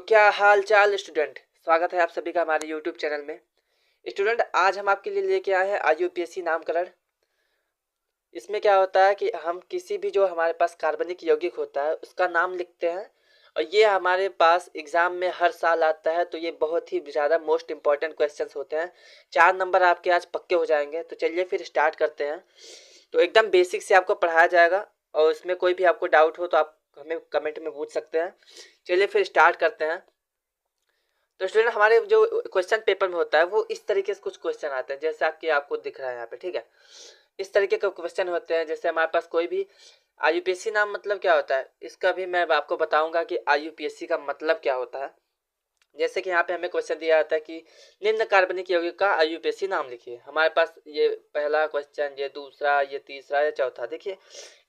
तो क्या हाल चाल स्टूडेंट, स्वागत है आप सभी का हमारे यूट्यूब चैनल में। स्टूडेंट, आज हम आपके लिए लेके आए हैं IUPAC नामकरण। इसमें क्या होता है कि हम किसी भी जो हमारे पास कार्बनिक यौगिक होता है उसका नाम लिखते हैं और ये हमारे पास एग्जाम में हर साल आता है। तो ये बहुत ही ज़्यादा मोस्ट इंपॉर्टेंट क्वेश्चंस होते हैं। 4 नंबर आपके आज पक्के हो जाएंगे। तो चलिए फिर स्टार्ट करते हैं। तो एकदम बेसिक से आपको पढ़ाया जाएगा और उसमें कोई भी आपको डाउट हो तो आप हमें कमेंट में पूछ सकते हैं। चलिए फिर स्टार्ट करते हैं। तो स्टूडेंट, हमारे जो क्वेश्चन पेपर में होता है वो इस तरीके से कुछ क्वेश्चन आते हैं जैसा कि आपको दिख रहा है यहाँ पे, ठीक है। इस तरीके के क्वेश्चन होते हैं। जैसे हमारे पास कोई भी IUPAC नाम मतलब क्या होता है, इसका भी मैं आपको बताऊंगा कि IUPAC का मतलब क्या होता है। जैसे कि यहाँ पे हमें क्वेश्चन दिया जाता है कि निम्न कार्बनिक यौगिक का IUPAC नाम लिखिए। हमारे पास ये पहला क्वेश्चन, ये दूसरा, ये तीसरा, ये चौथा। देखिए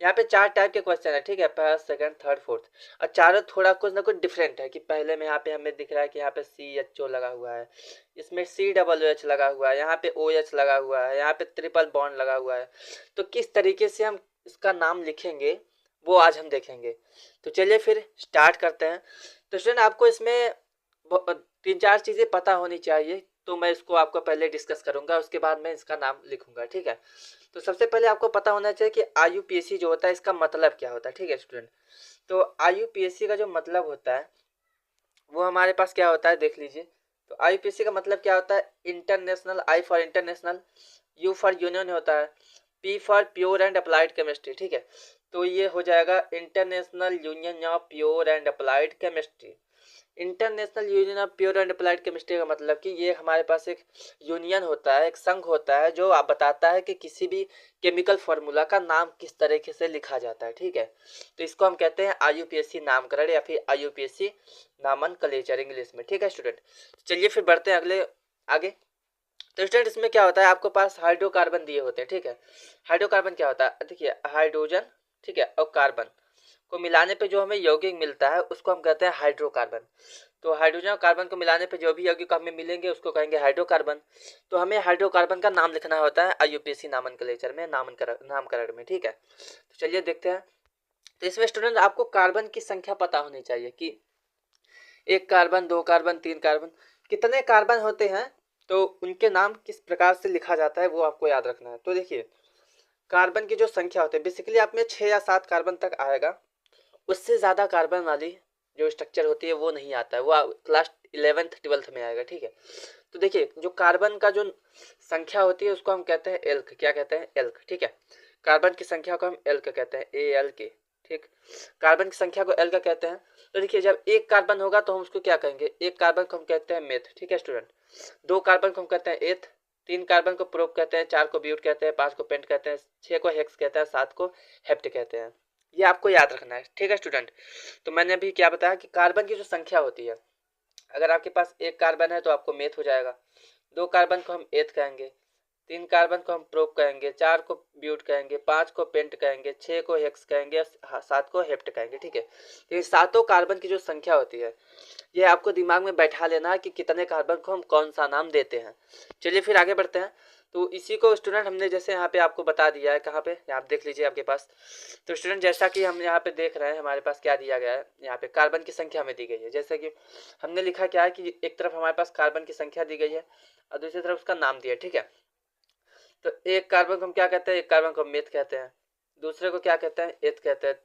यहाँ पे 4 टाइप के क्वेश्चन है, ठीक है। First, second, third, fourth. और चारों थोड़ा कुछ ना कुछ डिफरेंट है कि पहले में यहाँ पे हमें दिख रहा है कि यहाँ पे CHO लगा हुआ है, इसमें COOH लगा हुआ है, यहाँ पे OH लगा हुआ है, यहाँ पे ट्रिपल बॉन्ड लगा हुआ है। तो किस तरीके से हम इसका नाम लिखेंगे वो आज हम देखेंगे। तो चलिए फिर स्टार्ट करते हैं। तो स्टूडेंट, आपको इसमें 3-4 चीज़ें पता होनी चाहिए। तो मैं इसको आपको पहले डिस्कस करूंगा, उसके बाद मैं इसका नाम लिखूंगा, ठीक है। तो सबसे पहले आपको पता होना चाहिए कि IUPAC जो होता है इसका मतलब क्या होता है, ठीक है स्टूडेंट। तो IUPAC का जो मतलब होता है वो हमारे पास क्या होता है, देख लीजिए। तो IUPAC का मतलब क्या होता है, international, I for international, U for union होता है, P for pure and applied chemistry, ठीक है। तो ये हो जाएगा international union of pure and applied chemistry. International union of pure and applied chemistry का मतलब कि ये हमारे पास एक यूनियन होता है, एक संघ होता है जो आप बताता है कि किसी भी केमिकल फार्मूला का नाम किस तरीके से लिखा जाता है, ठीक है। तो इसको हम कहते हैं IUPAC नामकरण या फिर IUPAC नामनक्लेचर इंग्लिश में, ठीक है स्टूडेंट। चलिए फिर बढ़ते हैं अगले आगे। तो स्टूडेंट, इसमें क्या होता है, आपको पास हाइड्रोकार्बन दिए होते हैं, ठीक है। हाइड्रोकार्बन क्या होता है, देखिए हाइड्रोजन, ठीक है, और कार्बन को मिलाने पे जो हमें यौगिक मिलता है उसको हम कहते हैं हाइड्रोकार्बन। तो हाइड्रोजन और कार्बन को मिलाने पे जो भी यौगिक हमें मिलेंगे उसको कहेंगे हाइड्रोकार्बन। तो हमें हाइड्रोकार्बन का नाम लिखना होता है IUPAC नामनक्लेचर में, नामकरण में, ठीक है। तो चलिए देखते हैं। तो इसमें स्टूडेंट आपको कार्बन की संख्या पता होनी चाहिए कि 1 कार्बन, 2 कार्बन, 3 कार्बन, कितने कार्बन होते हैं। तो उनके नाम किस प्रकार से लिखा जाता है वो आपको याद रखना है। तो देखिए कार्बन की जो संख्या होती है बेसिकली आप में 6 या 7 कार्बन तक आएगा। उससे ज़्यादा कार्बन वाली जो स्ट्रक्चर होती है वो नहीं आता है, वो क्लास 11th-12th में आएगा, ठीक है। तो देखिए जो कार्बन का जो संख्या होती है उसको हम कहते हैं एल्क। क्या कहते हैं, एल्क, ठीक है। कार्बन की संख्या को हम एल्क कहते हैं, ALK, ठीक। कार्बन की संख्या को एल्क कहते हैं। तो देखिए जब 1 कार्बन होगा तो हम उसको क्या कहेंगे, 1 कार्बन को हम कहते हैं मेथ, ठीक है स्टूडेंट। 2 कार्बन को हम कहते हैं एथ, 3 कार्बन को प्रोप कहते हैं, 4 को ब्यूट कहते हैं, 5 को पेंट कहते हैं, 6 को हेक्स कहते हैं, 7 को हेप्ट कहते हैं। ये आपको याद रखना है, ठीक है स्टूडेंट। तो मैंने अभी क्या बताया कि कार्बन की जो संख्या होती है, अगर आपके पास 1 कार्बन है तो आपको मेथ हो जाएगा, 2 कार्बन को हम एथ कहेंगे, 3 कार्बन को हम प्रोप कहेंगे, 4 को ब्यूट कहेंगे, 5 को पेंट कहेंगे, 6 को हेक्स कहेंगे, 7 को हेप्ट कहेंगे, ठीक है। तो ये सातों कार्बन की जो संख्या होती है ये आपको दिमाग में बैठा लेना है कि कितने कार्बन को हम कौन सा नाम देते हैं। चलिए फिर आगे बढ़ते हैं। तो इसी को स्टूडेंट हमने जैसे यहाँ पे आपको बता दिया है, कहाँ पे, यहाँ देख लीजिए आपके पास। तो स्टूडेंट जैसा कि हम यहाँ पे देख रहे हैं हमारे पास क्या दिया गया है, यहाँ पे कार्बन की संख्या हमें दी गई है। जैसे कि हमने लिखा क्या है कि एक तरफ हमारे पास कार्बन की संख्या दी गई है और दूसरी तरफ उसका नाम दिया है, ठीक है। तो 1 कार्बन को हम क्या कहते हैं, 1 कार्बन को मेथ कहते हैं, दूसरे को क्या कहते हैं, एथ कहते हैं।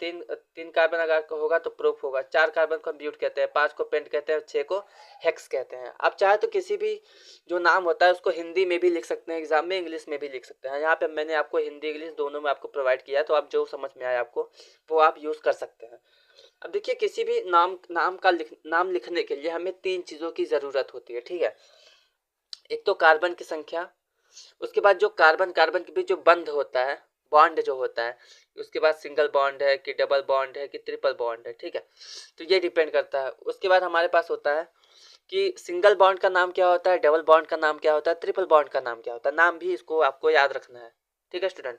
तीन कार्बन अगर होगा तो प्रोप होगा, 4 कार्बन को हम ब्यूट कहते हैं, 5 को पेंट कहते हैं, 6 को हेक्स कहते हैं। आप चाहे तो किसी भी जो नाम होता है उसको हिंदी में भी लिख सकते हैं एग्जाम में, इंग्लिश में भी लिख सकते हैं। यहाँ पे मैंने आपको हिंदी इंग्लिश दोनों में आपको प्रोवाइड किया है, तो आप जो समझ में आए आपको वो आप यूज़ कर सकते हैं। अब देखिए किसी भी नाम लिखने के लिए हमें 3 चीज़ों की ज़रूरत होती है, ठीक है। एक तो कार्बन की संख्या, उसके बाद जो कार्बन कार्बन के बीच जो बंध होता है, बॉन्ड जो होता है, उसके बाद सिंगल बॉन्ड है कि डबल बॉन्ड है कि ट्रिपल बॉन्ड है, ठीक है। तो ये डिपेंड करता है। उसके बाद हमारे पास होता है कि सिंगल बॉन्ड का नाम क्या होता है, डबल बॉन्ड का नाम क्या होता है, ट्रिपल बॉन्ड का नाम क्या होता है। नाम भी इसको आपको याद रखना है, ठीक है स्टूडेंट।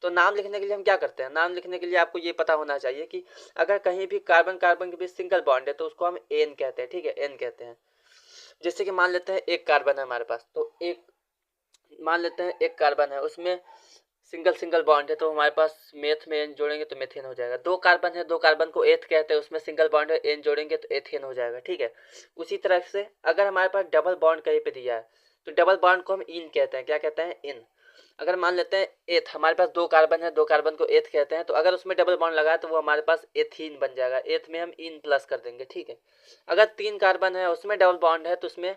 तो नाम लिखने के लिए हम क्या करते हैं, नाम लिखने के लिए आपको ये पता होना चाहिए कि अगर कहीं भी कार्बन कार्बन के बीच सिंगल बॉन्ड है तो उसको हम एन कहते हैं, ठीक है, एन कहते हैं। जैसे कि मान लेते हैं 1 कार्बन है हमारे पास, तो एक मान लेते हैं 1 कार्बन है, उसमें सिंगल सिंगल बॉन्ड है तो हमारे पास मेथ में एन जोड़ेंगे तो मेथेन हो जाएगा। 2 कार्बन है, 2 कार्बन को एथ कहते हैं, उसमें सिंगल बॉन्ड है, एन जोड़ेंगे तो एथेन हो जाएगा। ठीक है, उसी तरह से अगर हमारे पास डबल बॉन्ड कहीं पे दिया है तो डबल बॉन्ड को हम इन कहते हैं। क्या कहते हैं? इन। अगर मान लेते हैं एथ, हमारे पास 2 कार्बन है, 2 कार्बन को एथ कहते हैं, तो अगर उसमें डबल बॉन्ड लगा तो वो हमारे पास एथीन बन जाएगा। एथ में हम इन प्लस कर देंगे। ठीक है, अगर 3 कार्बन है उसमें डबल बॉन्ड है तो उसमें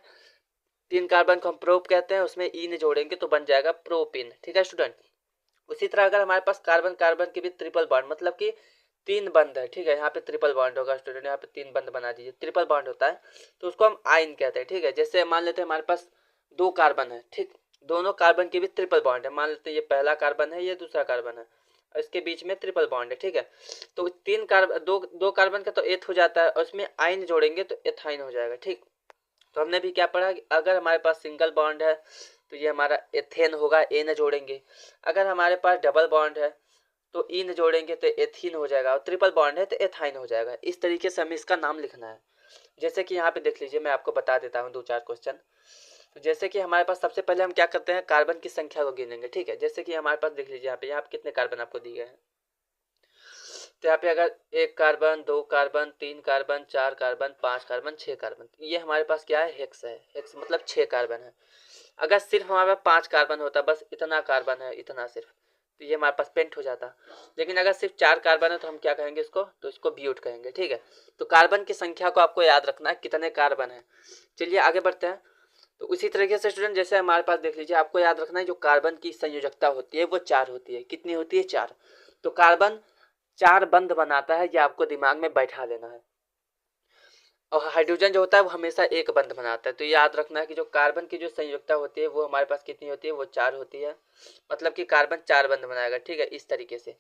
3 कार्बन को हम प्रोप कहते हैं, उसमें इन जोड़ेंगे तो बन जाएगा प्रोपिन। ठीक है स्टूडेंट, उसी तरह अगर हमारे पास कार्बन कार्बन के भी ट्रिपल बॉन्ड, मतलब कि 3 बंद है, ठीक है, यहाँ पे ट्रिपल बॉन्ड होगा स्टूडेंट, यहाँ पे 3 बंद बना दीजिए, ट्रिपल बॉन्ड होता है तो उसको हम आइन कहते हैं। ठीक है, जैसे मान लेते हैं हमारे पास 2 कार्बन है, ठीक, दोनों कार्बन के भी ट्रिपल बॉन्ड है, मान लेते हैं ये पहला कार्बन है, ये दूसरा कार्बन है, और इसके बीच में ट्रिपल बॉन्ड है। ठीक है, तो 3 कार्बन, दो कार्बन का तो एथ हो जाता है और उसमें आइन जोड़ेंगे तो एथाइन हो जाएगा। ठीक, तो हमने भी क्या पढ़ा कि अगर हमारे पास सिंगल बॉन्ड है तो ये हमारा एथेन होगा, एन जोड़ेंगे। अगर हमारे पास डबल बॉन्ड है तो इन जोड़ेंगे तो एथीन हो जाएगा, और ट्रिपल बॉन्ड है तो एथाइन हो जाएगा। इस तरीके से हमें इसका नाम लिखना है। जैसे कि यहाँ पे देख लीजिए, मैं आपको बता देता हूँ 2-4 क्वेश्चन। तो जैसे कि हमारे पास सबसे पहले हम क्या करते हैं, कार्बन की संख्या को गिनेंगे। ठीक है, जैसे कि हमारे पास देख लीजिए यहाँ पे कितने कार्बन आपको दिए गए हैं। तो यहाँ पे अगर 1 carbon, 2 carbon, 3 carbon, 4 carbon, 5 carbon, 6 carbon, ये हमारे पास क्या है, हेक्स है। हेक्स मतलब 6 कार्बन है। अगर सिर्फ हमारे पास 5 कार्बन होता, बस इतना कार्बन है, इतना सिर्फ, तो ये हमारे पास पेंट हो जाता। लेकिन अगर सिर्फ 4 कार्बन है तो हम क्या कहेंगे इसको, तो इसको ब्यूट कहेंगे। ठीक है, तो कार्बन की संख्या को आपको याद रखना है, कितने कार्बन है। चलिए आगे बढ़ते हैं। तो उसी तरीके से स्टूडेंट, जैसे हमारे पास देख लीजिए, आपको याद रखना है जो कार्बन की संयोजकता होती है वो 4 होती है। कितनी होती है? 4। तो कार्बन 4 बंध बनाता है, ये आपको दिमाग में बैठा लेना है। और हाइड्रोजन जो होता है वो हमेशा एक बंध बनाता है। तो याद रखना है कि जो कार्बन की जो संयुक्ता होती है वो हमारे पास कितनी होती है, वो 4 होती है। मतलब कि कार्बन 4 बंध बनाएगा। ठीक है, इस तरीके से।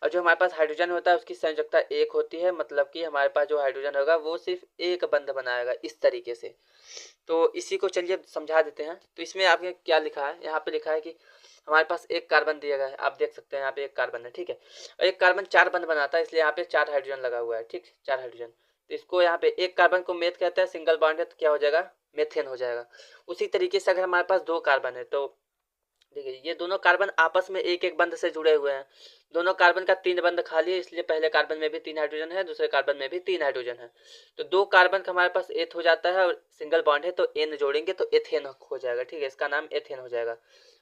और जो हमारे पास हाइड्रोजन होता है उसकी संयुक्ता 1 होती है, मतलब कि हमारे पास जो हाइड्रोजन होगा वो सिर्फ एक बंध बनाएगा, इस तरीके से। तो इसी को चलिए समझा देते हैं। तो इसमें आपने क्या लिखा है, यहाँ पे लिखा है कि हमारे पास 1 कार्बन दिया गया है, आप देख सकते हैं यहाँ पे 1 कार्बन है। ठीक है, और 1 कार्बन 4 बंध बनाता है, इसलिए यहाँ पे 4 हाइड्रोजन लगा हुआ है। ठीक, 4 हाइड्रोजन। तो इसको यहाँ पे 1 कार्बन को मेथ कहते हैं, सिंगल बॉन्ड है तो क्या हो जाएगा, मेथेन हो जाएगा। उसी तरीके से अगर हमारे पास 2 कार्बन है तो देखिए ये दोनों कार्बन आपस में एक एक बंध से जुड़े हुए हैं। दोनों कार्बन का 3 बंध खाली है, इसलिए पहले कार्बन में भी 3 हाइड्रोजन है, दूसरे कार्बन में भी 3 हाइड्रोजन है। तो 2 कार्बन का हमारे पास एथ हो जाता है, और सिंगल बॉन्ड है तो एन जोड़ेंगे तो एथेन हो जाएगा। ठीक है, इसका नाम एथेन हो जाएगा।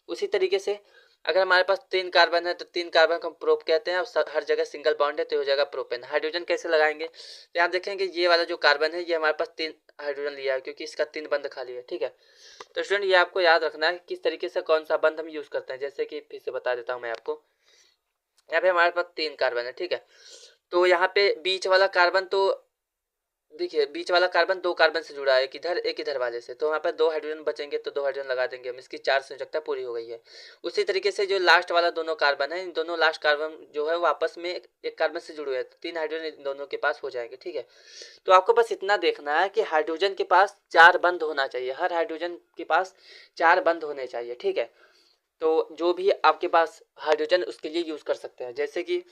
उसी तरीके से अगर हमारे पास 3 कार्बन है तो 3 कार्बन को हम प्रोप कहते हैं, और हर जगह सिंगल बॉन्ड है तो हो जाएगा प्रोपेन। हाइड्रोजन कैसे लगाएंगे, तो यहाँ देखेंगे ये वाला जो कार्बन है ये हमारे पास 3 हाइड्रोजन लिया है, क्योंकि इसका 3 बंध खाली है। ठीक है, तो स्टूडेंट ये आपको याद रखना है किस तरीके से कौन सा बंध हम यूज करते हैं। जैसे कि फिर से बता देता हूँ मैं आपको, यहाँ पे हमारे पास 3 कार्बन है। ठीक है, तो यहाँ पे बीच वाला कार्बन, तो देखिए बीच वाला कार्बन 2 कार्बन से जुड़ा है, एक इधर एक इधर वाले से, तो वहाँ पर 2 हाइड्रोजन बचेंगे तो 2 हाइड्रोजन लगा देंगे हम, इसकी 4 संयोजकता पूरी हो गई है। उसी तरीके से जो लास्ट वाला दोनों कार्बन है, इन दोनों लास्ट कार्बन जो है वो आपस में एक कार्बन से जुड़े हैं, तो 3 हाइड्रोजन इन दोनों के पास हो जाएंगे। ठीक है, तो आपको बस इतना देखना है कि हाइड्रोजन के पास 4 बंध होना चाहिए, हर हाइड्रोजन के पास 4 बंध होने चाहिए। ठीक है, तो जो भी आपके पास हाइड्रोजन उसके लिए यूज कर सकते हैं। जैसे कि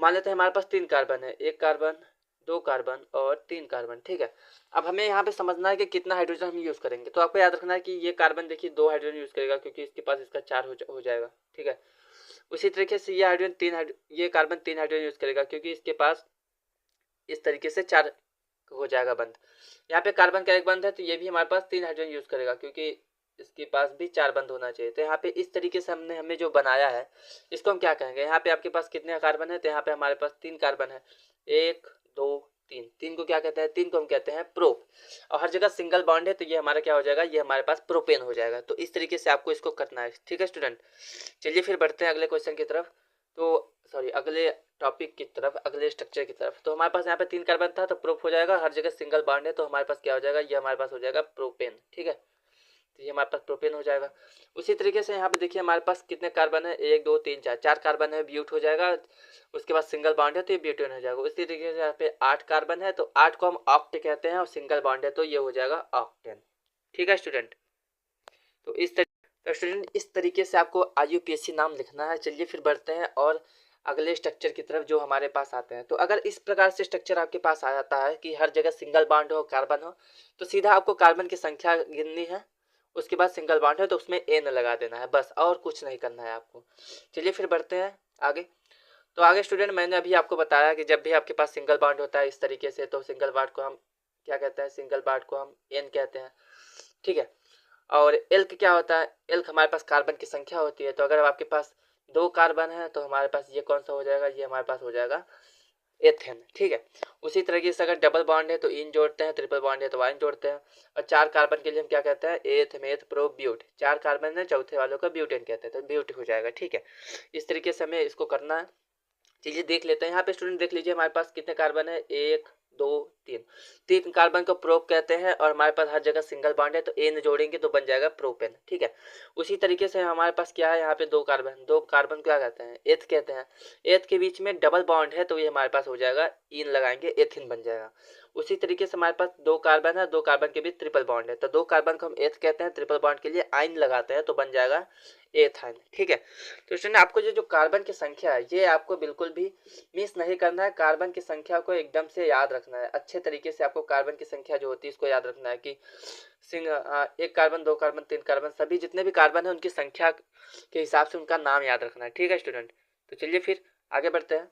मान लेते हैं हमारे पास 3 कार्बन है, 1 कार्बन, 2 कार्बन और 3 कार्बन। ठीक है, अब हमें यहाँ पे समझना है कि कितना हाइड्रोजन हम यूज करेंगे। तो आपको याद रखना है कि ये कार्बन देखिए 2 हाइड्रोजन यूज करेगा, क्योंकि इसके पास इसका 4 हो जाएगा। ठीक है, उसी तरीके से ये हाइड्रोजन ये कार्बन 3 हाइड्रोजन यूज करेगा, क्योंकि इसके पास इस तरीके से 4 हो जाएगा बंद। यहाँ पे कार्बन का 1 बंद है तो ये भी हमारे पास 3 हाइड्रोजन यूज करेगा, क्योंकि इसके पास भी 4 बंद होना चाहिए। तो यहाँ पे इस तरीके से हमें जो बनाया है इसको हम क्या कहेंगे, यहाँ पे आपके पास कितने कार्बन है, तो यहाँ पे हमारे पास 3 कार्बन है, 1 2 3। 3 को क्या कहते हैं, 3 को हम कहते हैं प्रोप, और हर जगह सिंगल बॉन्ड है तो ये हमारा क्या हो जाएगा, ये हमारे पास प्रोपेन हो जाएगा। तो इस तरीके से आपको इसको करना है। ठीक है स्टूडेंट, चलिए फिर बढ़ते हैं अगले क्वेश्चन की तरफ। तो सॉरी, अगले टॉपिक की तरफ, अगले स्ट्रक्चर की तरफ। तो हमारे पास यहाँ पे 3 कार्बन था तो प्रोप हो जाएगा, हर जगह सिंगल बॉन्ड है तो हमारे पास क्या हो जाएगा, ये हमारे पास हो जाएगा प्रोपेन। ठीक है, तो ये हमारे पास प्रोपेन हो जाएगा। उसी तरीके से यहाँ पे देखिए हमारे पास कितने कार्बन है, 1 2 3 4, 4 कार्बन है, ब्यूट हो जाएगा। उसके बाद सिंगल बॉन्ड है तो ये ब्यूटेन हो जाएगा। उसी तरीके से यहाँ पे 8 कार्बन है तो 8 को हम ऑक्ट कहते हैं, और सिंगल बॉन्ड है तो ये हो जाएगा ऑक्टेन। ठीक है स्टूडेंट, तो इस तरीके से आपको IUPAC नाम लिखना है। चलिए फिर बढ़ते हैं और अगले स्ट्रक्चर की तरफ जो हमारे पास आते हैं। तो अगर इस प्रकार से स्ट्रक्चर आपके पास आ जाता है कि हर जगह सिंगल बॉन्ड हो, कार्बन हो, तो सीधा आपको कार्बन की संख्या गिननी है, उसके बाद सिंगल बॉन्ड है तो उसमें एन लगा देना है, बस और कुछ नहीं करना है आपको। चलिए फिर बढ़ते हैं आगे। तो आगे स्टूडेंट मैंने अभी आपको बताया कि जब भी आपके पास सिंगल बॉन्ड होता है इस तरीके से, तो सिंगल बॉन्ड को हम क्या कहते हैं, सिंगल बॉन्ड को हम एन कहते हैं, ठीक है। और एल्क क्या होता है, एल्क हमारे पास कार्बन की संख्या होती है। तो अगर आपके पास 2 कार्बन है तो हमारे पास ये कौन सा हो जाएगा, ये हमारे पास हो जाएगा एथेन, ठीक है। उसी तरीके से अगर डबल बॉन्ड है तो इन जोड़ते हैं, ट्रिपल बॉन्ड है तो वाइन जोड़ते हैं। और 4 कार्बन के लिए हम क्या कहते हैं, एथ मेथ प्रो ब्यूट, 4 कार्बन है, चौथे वालों का ब्यूटेन कहते हैं, तो ब्यूट हो जाएगा, ठीक है। इस तरीके से हमें इसको करना है। चलिए देख लेते हैं। यहाँ पे स्टूडेंट देख लीजिए हमारे पास कितने कार्बन है, 1 2 3, 3 कार्बन को प्रोप कहते हैं और हमारे पास हर जगह सिंगल बॉन्ड है तो एन जोड़ेंगे तो बन जाएगा प्रोपेन, ठीक है। उसी तरीके से हमारे पास क्या है, यहाँ पे 2 कार्बन, 2 कार्बन क्या कहते हैं, एथ कहते हैं। एथ के बीच में डबल बॉन्ड है तो ये हमारे पास हो जाएगा, इन लगाएंगे एथिन बन जाएगा। उसी तरीके से हमारे पास 2 कार्बन है, 2 कार्बन के बीच ट्रिपल बॉन्ड है तो 2 कार्बन को हम एथ कहते हैं, ट्रिपल बॉन्ड के लिए आइन लगाते हैं तो बन जाएगा एथाइन, ठीक है। तो स्टूडेंट आपको जो कार्बन की संख्या है ये आपको बिल्कुल भी मिस नहीं करना है, कार्बन की संख्या को एकदम से याद रखना है अच्छे तरीके से। आपको कार्बन की संख्या जो होती है इसको याद रखना है कि एक कार्बन, 2 कार्बन, 3 कार्बन, सभी जितने भी कार्बन है उनकी संख्या के हिसाब से उनका नाम याद रखना है, ठीक है स्टूडेंट। तो चलिए फिर आगे बढ़ते हैं।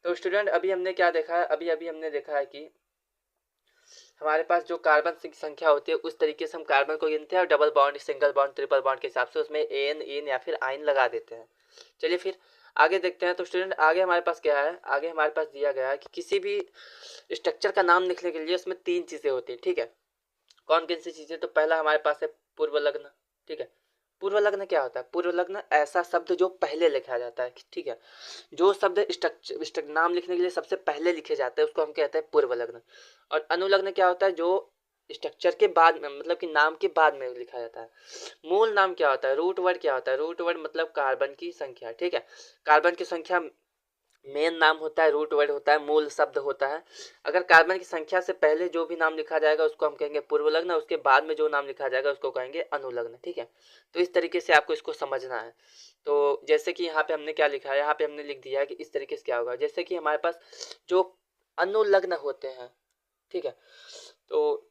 तो स्टूडेंट अभी हमने क्या देखा है, अभी हमने देखा है कि हमारे पास जो कार्बन की संख्या होती है उस तरीके से हम कार्बन को गिनते हैं और double bond, single bond, triple bond के हिसाब से उसमें एन, इन या फिर आइन लगा देते हैं। चलिए फिर आगे देखते हैं। तो स्टूडेंट आगे हमारे पास क्या है, आगे हमारे पास दिया गया है कि किसी भी स्ट्रक्चर का नाम लिखने के लिए उसमें 3 चीज़ें होती हैं, ठीक है। कौन कौन सी चीज़ें, तो पहला हमारे पास है पूर्व लग्न, ठीक है। पूर्व लग्न क्या होता है, पूर्व लग्न ऐसा शब्द जो पहले लिखा जाता है, ठीक है। जो शब्द स्ट्रक्चर नाम लिखने के लिए सबसे पहले लिखे जाते हैं उसको हम कहते हैं पूर्व लग्न। और अनुलग्न क्या होता है, जो स्ट्रक्चर के बाद में, मतलब कि नाम के बाद में लिखा जाता है। मूल नाम क्या होता है, रूट वर्ड क्या होता है, रूट वर्ड मतलब कार्बन की संख्या, ठीक है। कार्बन की संख्या मेन नाम होता है, रूट वर्ड होता है, मूल शब्द होता है। अगर कार्बन की संख्या से पहले जो भी नाम लिखा जाएगा उसको हम कहेंगे पूर्व लग्न, उसके बाद में जो नाम लिखा जाएगा उसको कहेंगे अनुलग्न, ठीक है। तो इस तरीके से आपको इसको समझना है। तो जैसे कि यहाँ पे हमने क्या लिखा है, यहाँ पे हमने लिख दिया है कि इस तरीके से क्या होगा, जैसे कि हमारे पास जो अनुलग्न होते हैं, ठीक है। तो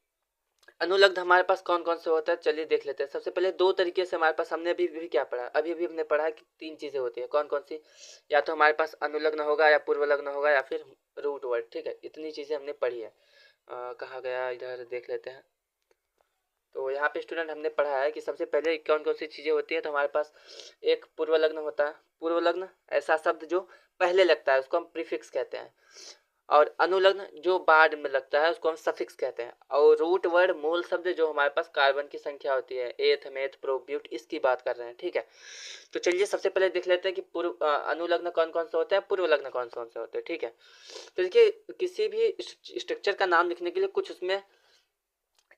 अनुलग्न हमारे पास कौन कौन से होता है, चलिए देख लेते हैं। सबसे पहले 2 तरीके से हमारे पास, हमने अभी क्या पढ़ा, अभी हमने पढ़ा कि 3 चीज़ें होती है, कौन कौन सी, या तो हमारे पास अनुलग्न होगा या पूर्व लग्न होगा या फिर रूट वर्ड, ठीक है। इतनी चीज़ें हमने पढ़ी है। कहाँ गया, इधर देख लेते हैं। तो यहाँ पे स्टूडेंट हमने पढ़ा है कि सबसे पहले कौन कौन सी चीज़ें होती है, तो हमारे पास एक पूर्व लग्न होता है। पूर्व लग्न ऐसा शब्द जो पहले लगता है उसको हम प्रीफिक्स कहते हैं। और अनुलग्न जो बाद में लगता है उसको हम सफिक्स कहते हैं। और रूट वर्ड मूल शब्द जो हमारे पास कार्बन की संख्या होती है, एथ मेथ प्रो ब्यूट, इसकी बात कर रहे हैं, ठीक है। तो चलिए सबसे पहले देख लेते हैं कि पूर्व अनुलग्न कौन कौन से होते हैं, पूर्व लग्न कौन कौन से होते हैं, ठीक है। तो देखिए किसी भी स्ट्रक्चर का नाम लिखने के लिए कुछ उसमें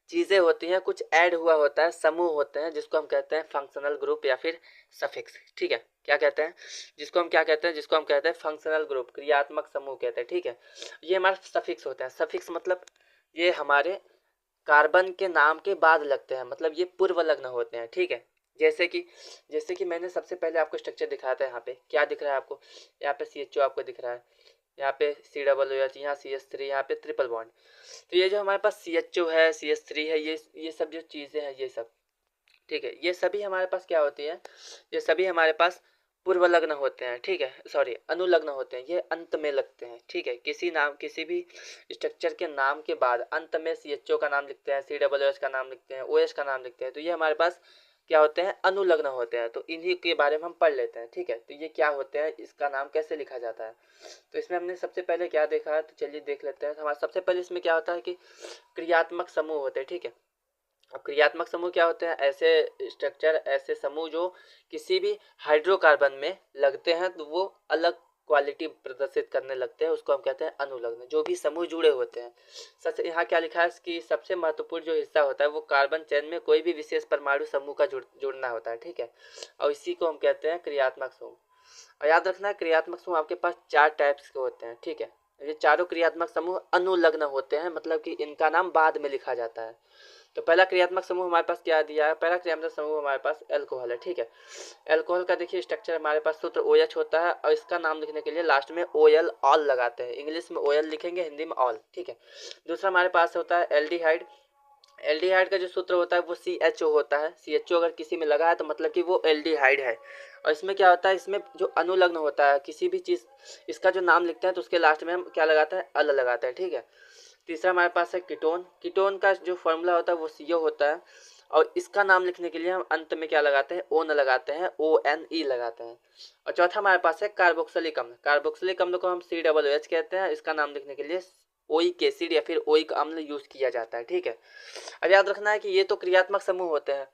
चीज़ें होती हैं, कुछ ऐड हुआ होता है, समूह होते हैं जिसको हम कहते हैं फंक्शनल ग्रुप या फिर सफिक्स, ठीक है। क्या कहते हैं, जिसको हम क्या कहते हैं, जिसको हम कहते हैं फंक्शनल ग्रुप, क्रियात्मक समूह कहते हैं, ठीक है। ये हमारे सफिक्स होते हैं। सफिक्स मतलब ये हमारे कार्बन के नाम के बाद लगते हैं, मतलब ये पूर्व लग्न होते हैं, ठीक है। जैसे कि मैंने सबसे पहले आपको स्ट्रक्चर दिखाया था, यहाँ पे क्या दिख रहा है आपको, यहाँ पे CHO आपको दिख रहा है, यहाँ पे COOH, यहाँ CH3, यहाँ पे ट्रिपल बॉन्ड। तो ये जो हमारे पास CHO है, CH3 है, ये सब जो चीज़ें हैं ये सब, ठीक है, ये सभी हमारे पास क्या होती है, ये सभी हमारे पास पूर्व लग्न होते हैं, ठीक है, सॉरी अनुलग्न होते हैं, ये अंत में लगते हैं, ठीक है। किसी भी स्ट्रक्चर के नाम के बाद अंत में CHO का नाम लिखते हैं, COOH का नाम लिखते हैं, OH का नाम लिखते हैं, तो ये हमारे पास क्या होते हैं, अनुलग्न होते हैं। तो इन्हीं के बारे में हम पढ़ लेते हैं, ठीक है। तो ये क्या होते हैं, इसका नाम कैसे लिखा जाता है, तो इसमें हमने सबसे पहले क्या देखा है, तो चलिए देख लेते हैं। हमारा सबसे पहले इसमें क्या होता है कि क्रियात्मक समूह होते हैं, ठीक है। अब क्रियात्मक समूह क्या होते हैं, ऐसे स्ट्रक्चर, ऐसे समूह जो किसी भी हाइड्रोकार्बन में लगते हैं तो वो अलग क्वालिटी प्रदर्शित करने लगते हैं, उसको हम कहते हैं अनुलग्न। जो भी समूह जुड़े होते हैं, सच यहाँ क्या लिखा है कि सबसे महत्वपूर्ण जो हिस्सा होता है वो कार्बन चेन में कोई भी विशेष परमाणु समूह का जुड़ना होता है, ठीक है। और इसी को हम कहते हैं क्रियात्मक समूह। और याद रखना है क्रियात्मक समूह आपके पास 4 टाइप्स के होते हैं, ठीक है। ये चारों क्रियात्मक समूह अनुलग्न होते हैं, मतलब कि इनका नाम बाद में लिखा जाता है। तो पहला क्रियात्मक समूह हमारे पास क्या दिया है, पहला क्रियात्मक समूह हमारे पास एल्कोहल है, ठीक है। एल्कोहल का देखिए स्ट्रक्चर हमारे पास सूत्र OH होता है और इसका नाम लिखने के लिए लास्ट में OL ऑल लगाते हैं। इंग्लिश में OL लिखेंगे, हिंदी में ऑल, ठीक है। दूसरा हमारे पास होता है एल्डिहाइड। एल्डिहाइड का जो सूत्र होता है वो CHO होता है। CHO अगर किसी में लगा है तो मतलब कि वो एल्डिहाइड है। और इसमें क्या होता है, इसमें जो अनुलग्न होता है किसी भी चीज़, इसका जो नाम लिखते हैं तो उसके लास्ट में हम क्या लगाते हैं, अल लगाते हैं, ठीक है। तीसरा हमारे पास है कीटोन। कीटोन का जो फॉर्मूला होता है वो CO होता है। और इसका नाम लिखने के लिए हम अंत में क्या लगाते हैं, ON लगाते हैं, ONE लगाते हैं। और चौथा हमारे पास है कार्बोक्सिलिक अम्ल। कार्बोक्सिलिक अम्ल को हम COOH कहते हैं। इसका नाम लिखने के लिए ओइक एसिड या फिर ओइक अम्ल यूज किया जाता है, ठीक है। अब याद रखना है कि ये तो क्रियात्मक समूह होते हैं,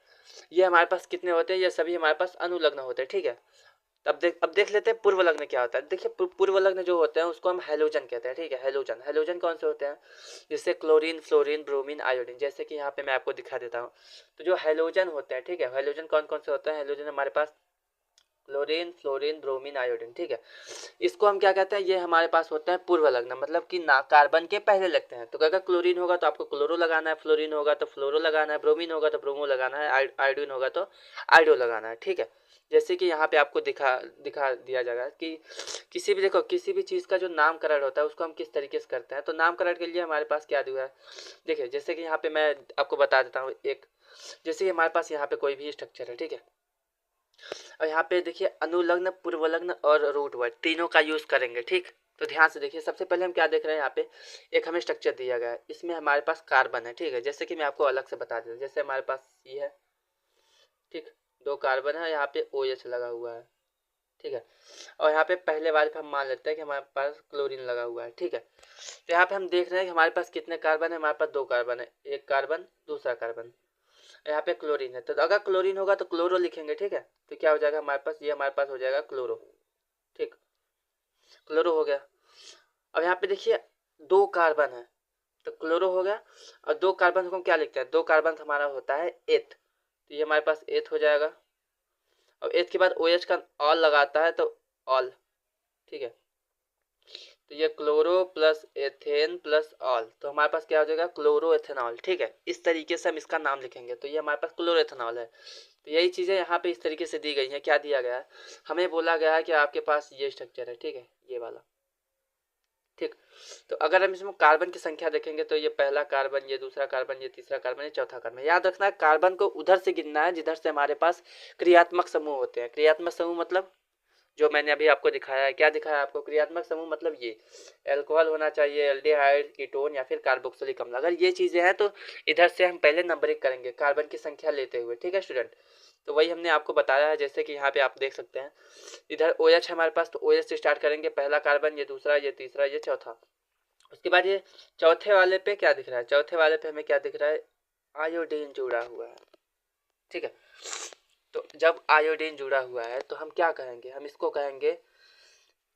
ये हमारे पास कितने होते हैं, ये सभी हमारे पास अनुलग्न होते हैं, ठीक है। अब देख लेते हैं पूर्व लग्न क्या होता है। देखिए पूर्व लग्न जो होते हैं उसको हम हैलोजन कहते हैं, ठीक है। हैलोजन, हैलोजन कौन से होते हैं, जैसे क्लोरीन, फ्लोरीन, ब्रोमीन, आयोडीन। जैसे कि यहाँ पे मैं आपको दिखा देता हूँ। तो जो हैलोजन होते हैं, ठीक है, हैलोजन कौन कौन से होते हैं, हैलोजन हमारे पास क्लोरीन, फ्लोरीन, ब्रोमीन, आयोडीन, ठीक है। इसको हम क्या कहते हैं, ये हमारे पास होते हैं पूर्व लग्न, मतलब कि ना कार्बन के पहले लगते हैं। तो अगर क्लोरीन होगा तो आपको क्लोरो लगाना है, फ्लोरीन होगा तो फ्लोरो लगाना है, ब्रोमीन होगा तो ब्रोमो लगाना है, आयोडीन होगा तो आयोडो लगाना है, ठीक है। जैसे कि यहाँ पे आपको दिखा दिखा दिया जाएगा कि किसी भी, देखो किसी भी चीज़ का जो नामकरण होता है उसको हम किस तरीके से करते हैं। तो नामकरण के लिए हमारे पास क्या दिया है, देखिए जैसे कि यहाँ पे मैं आपको बता देता हूँ एक, जैसे कि हमारे पास यहाँ पे कोई भी स्ट्रक्चर है, ठीक है। और यहाँ पे देखिए अनुलग्न, पूर्वलग्न और रूट वर्ड तीनों का यूज करेंगे, ठीक। तो ध्यान से देखिए, सबसे पहले हम क्या देख रहे हैं, यहाँ पे एक हमें स्ट्रक्चर दिया गया है, इसमें हमारे पास कार्बन है, ठीक है। जैसे कि मैं आपको अलग से बता देता हूँ, जैसे हमारे पास C है, ठीक, 2 कार्बन है, यहाँ पे OH लगा हुआ है, ठीक है। और यहाँ पे पहले वाले पे हम मान लेते हैं कि हमारे पास क्लोरीन लगा हुआ है, ठीक है। तो यहाँ पे हम देख रहे हैं कि हमारे पास कितने कार्बन है, हमारे पास 2 कार्बन है, एक कार्बन दूसरा कार्बन, यहाँ पे क्लोरीन है। तो अगर क्लोरीन होगा तो क्लोरो लिखेंगे, ठीक है। तो क्या हो जाएगा हमारे पास, ये हमारे पास हो जाएगा क्लोरो, ठीक, क्लोरो हो गया। अब यहाँ पे देखिए 2 कार्बन है तो क्लोरो हो गया। और 2 कार्बन को हम क्या लिखते हैं, 2 कार्बन हमारा होता है एथ, तो ये हमारे पास एथ हो जाएगा। और एथ के बाद OH का ऑल लगाता है तो ऑल, ठीक है। तो ये chloro plus ethane plus all, तो हमारे पास क्या हो जाएगा, क्लोरो एथेनॉल, ठीक है। इस तरीके से हम इसका नाम लिखेंगे, तो ये हमारे पास क्लोरो एथेनॉल है। तो यही चीज़ें यहाँ पे इस तरीके से दी गई हैं। क्या दिया गया है, हमें बोला गया है कि आपके पास ये स्ट्रक्चर है, ठीक है, ये वाला, ठीक। तो अगर हम इसमें कार्बन की संख्या देखेंगे तो ये पहला कार्बन, ये दूसरा कार्बन, ये तीसरा कार्बन, ये चौथा कार्बन। याद रखना है कार्बन को उधर से गिनना है जिधर से हमारे पास क्रियात्मक समूह होते हैं। क्रियात्मक समूह मतलब जो मैंने अभी आपको दिखाया है, क्या दिखाया है आपको, क्रियात्मक समूह मतलब ये अल्कोहल होना चाहिए, एल्डिहाइड, कीटोन या फिर कार्बोक्सिलिक अम्ल। अगर ये चीज़ें हैं तो इधर से हम पहले नंबरिंग करेंगे कार्बन की संख्या लेते हुए, ठीक है स्टूडेंट। तो वही हमने आपको बताया है, जैसे कि यहाँ पे आप देख सकते हैं इधर OH है हमारे पास, तो OH से स्टार्ट करेंगे, पहला कार्बन, ये दूसरा, ये तीसरा, ये चौथा। उसके बाद ये चौथे वाले पे क्या दिख रहा है, चौथे वाले पे हमें क्या दिख रहा है, आयोडीन जुड़ा हुआ है, ठीक है। तो जब आयोडीन जुड़ा हुआ है तो हम क्या कहेंगे, हम इसको कहेंगे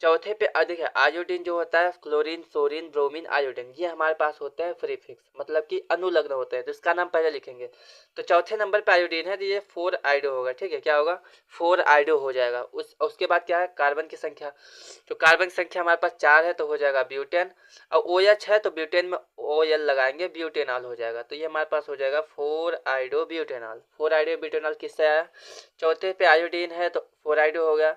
चौथे पे अधिक है। आयोडीन जो होता है क्लोरीन, सोरीन, ब्रोमीन, आयोडीन, ये हमारे पास होता है प्रीफिक्स, मतलब कि अनुलग्न होते हैं, तो इसका नाम पहले लिखेंगे। तो चौथे नंबर पे आयोडीन है तो ये 4 आयोडो होगा, ठीक है। क्या होगा, 4 आयोडो हो जाएगा। उसके बाद क्या है, कार्बन की संख्या, तो कार्बन की संख्या हमारे पास 4 है तो हो जाएगा ब्यूटेन। और OH है तो ब्यूटेन में OL लगाएंगे, ब्यूटेनॉल हो जाएगा। तो ये हमारे पास हो जाएगा 4 आयोडो ब्यूटेनॉल। 4 आयोडो ब्यूटेनॉल किससे आया, चौथे पे आयोडीन है तो 4 आयोडो हो गया,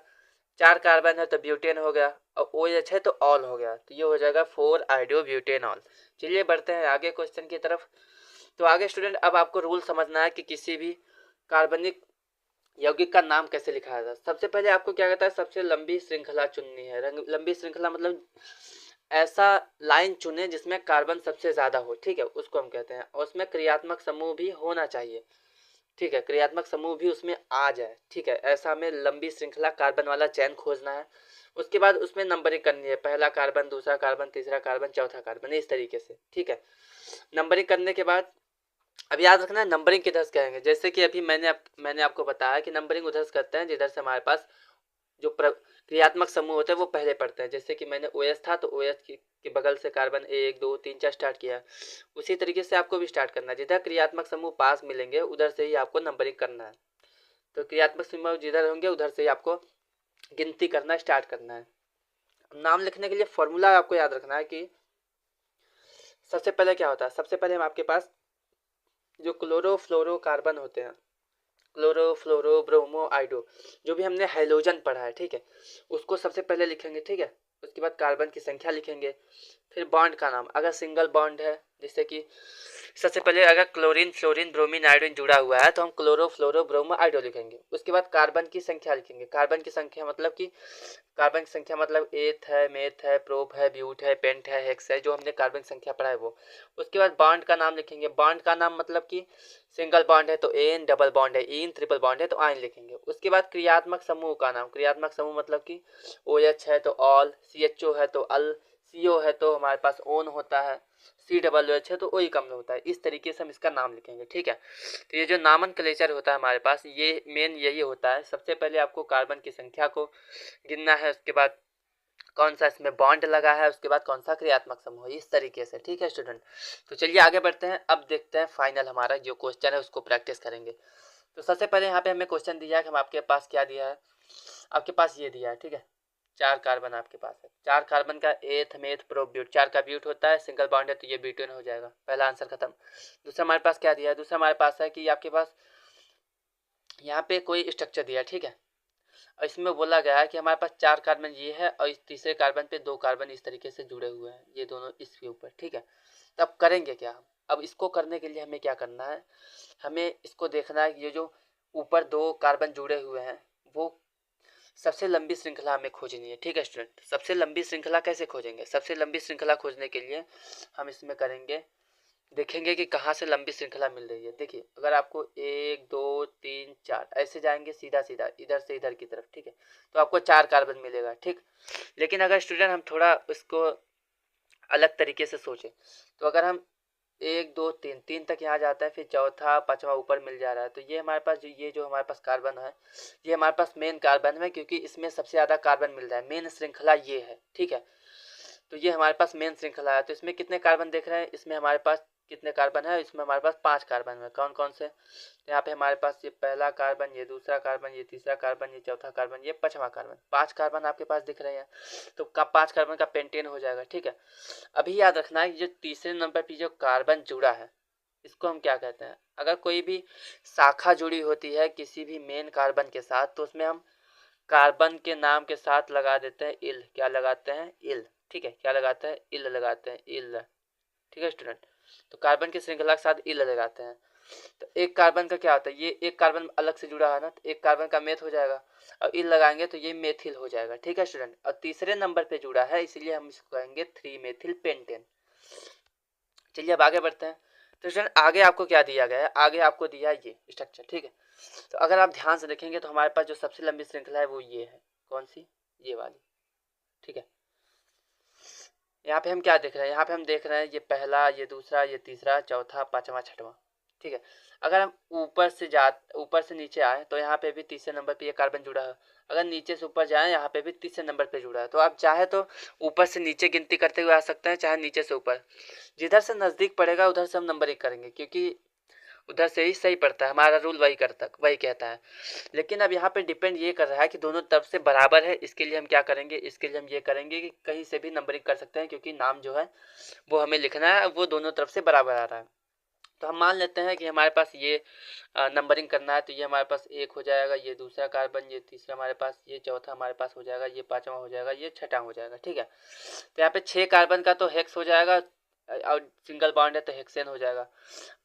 4 कार्बन है तो ब्यूटेन हो गया, और OH है तो ऑल हो गया, तो ये हो जाएगा 4 आयोडो ब्यूटेनॉल। चलिए बढ़ते हैं आगे क्वेश्चन की तरफ। तो आगे स्टूडेंट अब आपको रूल समझना है कि किसी भी कार्बनिक यौगिक का नाम कैसे लिखा जाता है। सबसे पहले आपको क्या कहता है, सबसे लंबी श्रृंखला चुननी है। लंबी श्रृंखला मतलब ऐसा लाइन चुने जिसमें कार्बन सबसे ज्यादा हो, ठीक है, उसको हम कहते हैं। और उसमें क्रियात्मक समूह भी होना चाहिए, ठीक है, क्रियात्मक समूह भी उसमें आ जाए, ठीक है। ऐसा हमें लंबी श्रृंखला कार्बन वाला चैन खोजना है। उसके बाद उसमें नंबरिंग करनी है, पहला कार्बन, दूसरा कार्बन, तीसरा कार्बन, चौथा कार्बन, इस तरीके से, ठीक है। नंबरिंग करने के बाद अब याद रखना है नंबरिंग किधर से करेंगे। जैसे कि अभी मैंने आपको बताया कि नंबरिंग उधर से करते हैं जिधर से हमारे पास जो क्रियात्मक समूह होते हैं वो पहले पढ़ते हैं। जैसे कि मैंने OH था तो OH के बगल से कार्बन 1 2 3 4 स्टार्ट किया, उसी तरीके से आपको भी स्टार्ट करना है। जिधर क्रियात्मक समूह पास मिलेंगे उधर से ही आपको नंबरिंग करना है। तो क्रियात्मक समूह जिधर होंगे उधर से ही आपको गिनती करना स्टार्ट करना है। नाम लिखने के लिए फॉर्मूला आपको याद रखना है कि सबसे पहले क्या होता है, सबसे पहले हम आपके पास जो क्लोरोफ्लोरोकार्बन होते हैं, क्लोरो, फ्लोरो, ब्रोमो, आइडो, जो भी हमने हाइड्रोजन पढ़ा है, ठीक है, उसको सबसे पहले लिखेंगे, ठीक है। उसके बाद कार्बन की संख्या लिखेंगे, फिर बॉन्ड का नाम, अगर सिंगल बॉन्ड है जैसे कि सबसे पहले अगर क्लोरीन फ्लोरीन ब्रोमीन आयोडीन जुड़ा हुआ है तो हम क्लोरो फ्लोरो ब्रोमो आयोडो लिखेंगे। उसके बाद कार्बन की संख्या लिखेंगे, कार्बन की संख्या मतलब कि कार्बन की संख्या मतलब एथ है, मेथ है, प्रोप है, ब्यूट है, पेंट है, हेक्स है, जो हमने कार्बन की संख्या पढ़ा है वो। उसके बाद बॉन्ड का नाम लिखेंगे, बॉन्ड का नाम मतलब कि सिंगल बॉन्ड है तो एन, डबल बॉन्ड है इन, ट्रिपल बॉन्ड है तो आयन लिखेंगे। उसके बाद क्रियात्मक समूह का नाम, क्रियात्मक समूह मतलब कि ओ एच है तो ऑल, सी एच ओ है तो अल, सी ओ है तो हमारे पास ओन होता है, सी डबल एच है तो ओ ही कम होता है। इस तरीके से हम इसका नाम लिखेंगे, ठीक है। तो ये जो नामनक्लेचर होता है हमारे पास, ये मेन यही होता है। सबसे पहले आपको कार्बन की संख्या को गिनना है, उसके बाद कौन सा इसमें बॉन्ड लगा है, उसके बाद कौन सा क्रियात्मक समूह, इस तरीके से, ठीक है स्टूडेंट। तो चलिए आगे बढ़ते हैं, अब देखते हैं फाइनल हमारा जो क्वेश्चन है उसको प्रैक्टिस करेंगे। तो सबसे पहले यहाँ पे हमें क्वेश्चन दिया है कि हम आपके पास क्या दिया है, आपके पास ये दिया है, ठीक है। 4 कार्बन आपके पास है, 4 कार्बन का एथ मेथ प्रोप ब्यूट, 4 का ब्यूट होता है, सिंगल बॉन्ड है तो ये ब्यूटेन हो जाएगा, पहला आंसर खत्म। दूसरा हमारे पास क्या दिया है, दूसरा हमारे पास है कि आपके पास यहाँ पे कोई स्ट्रक्चर दिया है, ठीक है। और इसमें बोला गया है कि हमारे पास 4 कार्बन ये है और इस तीसरे कार्बन पे 2 कार्बन इस तरीके से जुड़े हुए हैं, ये दोनों इसके ऊपर, ठीक है। तो अब करेंगे क्या हम, अब इसको करने के लिए हमें क्या करना है, हमें इसको देखना है कि ये जो ऊपर 2 कार्बन जुड़े हुए हैं वो सबसे लंबी श्रृंखला हमें खोजनी है, ठीक है स्टूडेंट। सबसे लंबी श्रृंखला कैसे खोजेंगे, सबसे लंबी श्रृंखला खोजने के लिए हम इसमें करेंगे, देखेंगे कि कहाँ से लंबी श्रृंखला मिल रही है। देखिए अगर आपको 1 2 3 4 ऐसे जाएंगे सीधा सीधा इधर से इधर की तरफ, ठीक है, तो आपको 4 कार्बन मिलेगा, ठीक। लेकिन अगर स्टूडेंट हम थोड़ा इसको अलग तरीके से सोचें, तो अगर हम 1 2 3 3 तक यहाँ जाता है, फिर चौथा पांचवा ऊपर मिल जा रहा है, तो ये हमारे पास ये जो हमारे पास कार्बन है, ये हमारे पास मेन कार्बन है, क्योंकि इसमें सबसे ज़्यादा कार्बन मिल रहा है, मेन श्रृंखला ये है, ठीक है। तो ये हमारे पास मेन श्रृंखला है। तो इसमें कितने कार्बन देख रहे हैं, इसमें हमारे पास कितने कार्बन है, इसमें हमारे पास 5 कार्बन है। कौन कौन से, तो यहाँ पे हमारे पास ये पहला कार्बन, ये दूसरा कार्बन, ये तीसरा कार्बन, ये चौथा कार्बन, ये पांचवा कार्बन, 5 कार्बन आपके पास दिख रहे हैं। तो 5 कार्बन का पेंटेन हो जाएगा, ठीक है। अभी याद रखना है जो तीसरे नंबर पर जो कार्बन जुड़ा है इसको हम क्या कहते हैं, अगर कोई भी शाखा जुड़ी होती है किसी भी मेन कार्बन के साथ तो उसमें हम कार्बन के नाम के साथ लगा देते हैं इल, क्या लगाते हैं, इल, ठीक है, क्या लगाते हैं, इल लगाते हैं, इल, ठीक है स्टूडेंट। तो कार्बन की श्रृंखला के साथ इल लगाते हैं। तो एक कार्बन का क्या होता है, ये एक कार्बन अलग से जुड़ा है ना, तो एक कार्बन का मेथ हो जाएगा, और इल लगाएंगे तो ये मेथिल हो जाएगा, ठीक है स्टूडेंट। और तीसरे नंबर पे जुड़ा है इसलिए हम इसको कहेंगे 3 मेथिल पेंटेन। चलिए अब आगे बढ़ते हैं। तो स्टूडेंट आगे आपको क्या दिया गया है, आगे आपको दिया है ये स्ट्रक्चर, ठीक है। तो अगर आप ध्यान से देखेंगे तो हमारे पास जो सबसे लंबी श्रृंखला है वो ये है, कौन सी, ये वाली, ठीक है। यहाँ पे हम क्या देख रहे हैं, यहाँ पे हम देख रहे हैं ये पहला, ये दूसरा, ये तीसरा, चौथा, पांचवा, छठवां, ठीक है। अगर हम ऊपर से नीचे आए तो यहाँ पे भी तीसरे नंबर पे ये कार्बन जुड़ा है, अगर नीचे से ऊपर जाए यहाँ पे भी तीसरे नंबर पे जुड़ा है। तो आप चाहे तो ऊपर से नीचे गिनती करते हुए आ सकते हैं, चाहे नीचे से ऊपर, जिधर से नज़दीक पड़ेगा उधर से हम नंबरिंग करेंगे, क्योंकि उधर से ही सही पड़ता है, हमारा रूल वही कहता है। लेकिन अब यहाँ पे डिपेंड ये कर रहा है कि दोनों तरफ से बराबर है, इसके लिए हम क्या करेंगे, इसके लिए हम ये करेंगे कि कहीं से भी नंबरिंग कर सकते हैं, क्योंकि नाम जो है वो हमें लिखना है, वो दोनों तरफ से बराबर आ रहा है। तो हम मान लेते हैं कि हमारे पास ये नंबरिंग करना है, तो ये हमारे पास 1 हो जाएगा, ये दूसरा कार्बन, ये तीसरा हमारे पास, ये चौथा हमारे पास हो जाएगा, ये पांचवा हो जाएगा, ये छठा हो जाएगा, ठीक है। तो यहाँ पे 6 कार्बन का तो हेक्स हो जाएगा और सिंगल बॉन्ड है तो हेक्सेन हो जाएगा।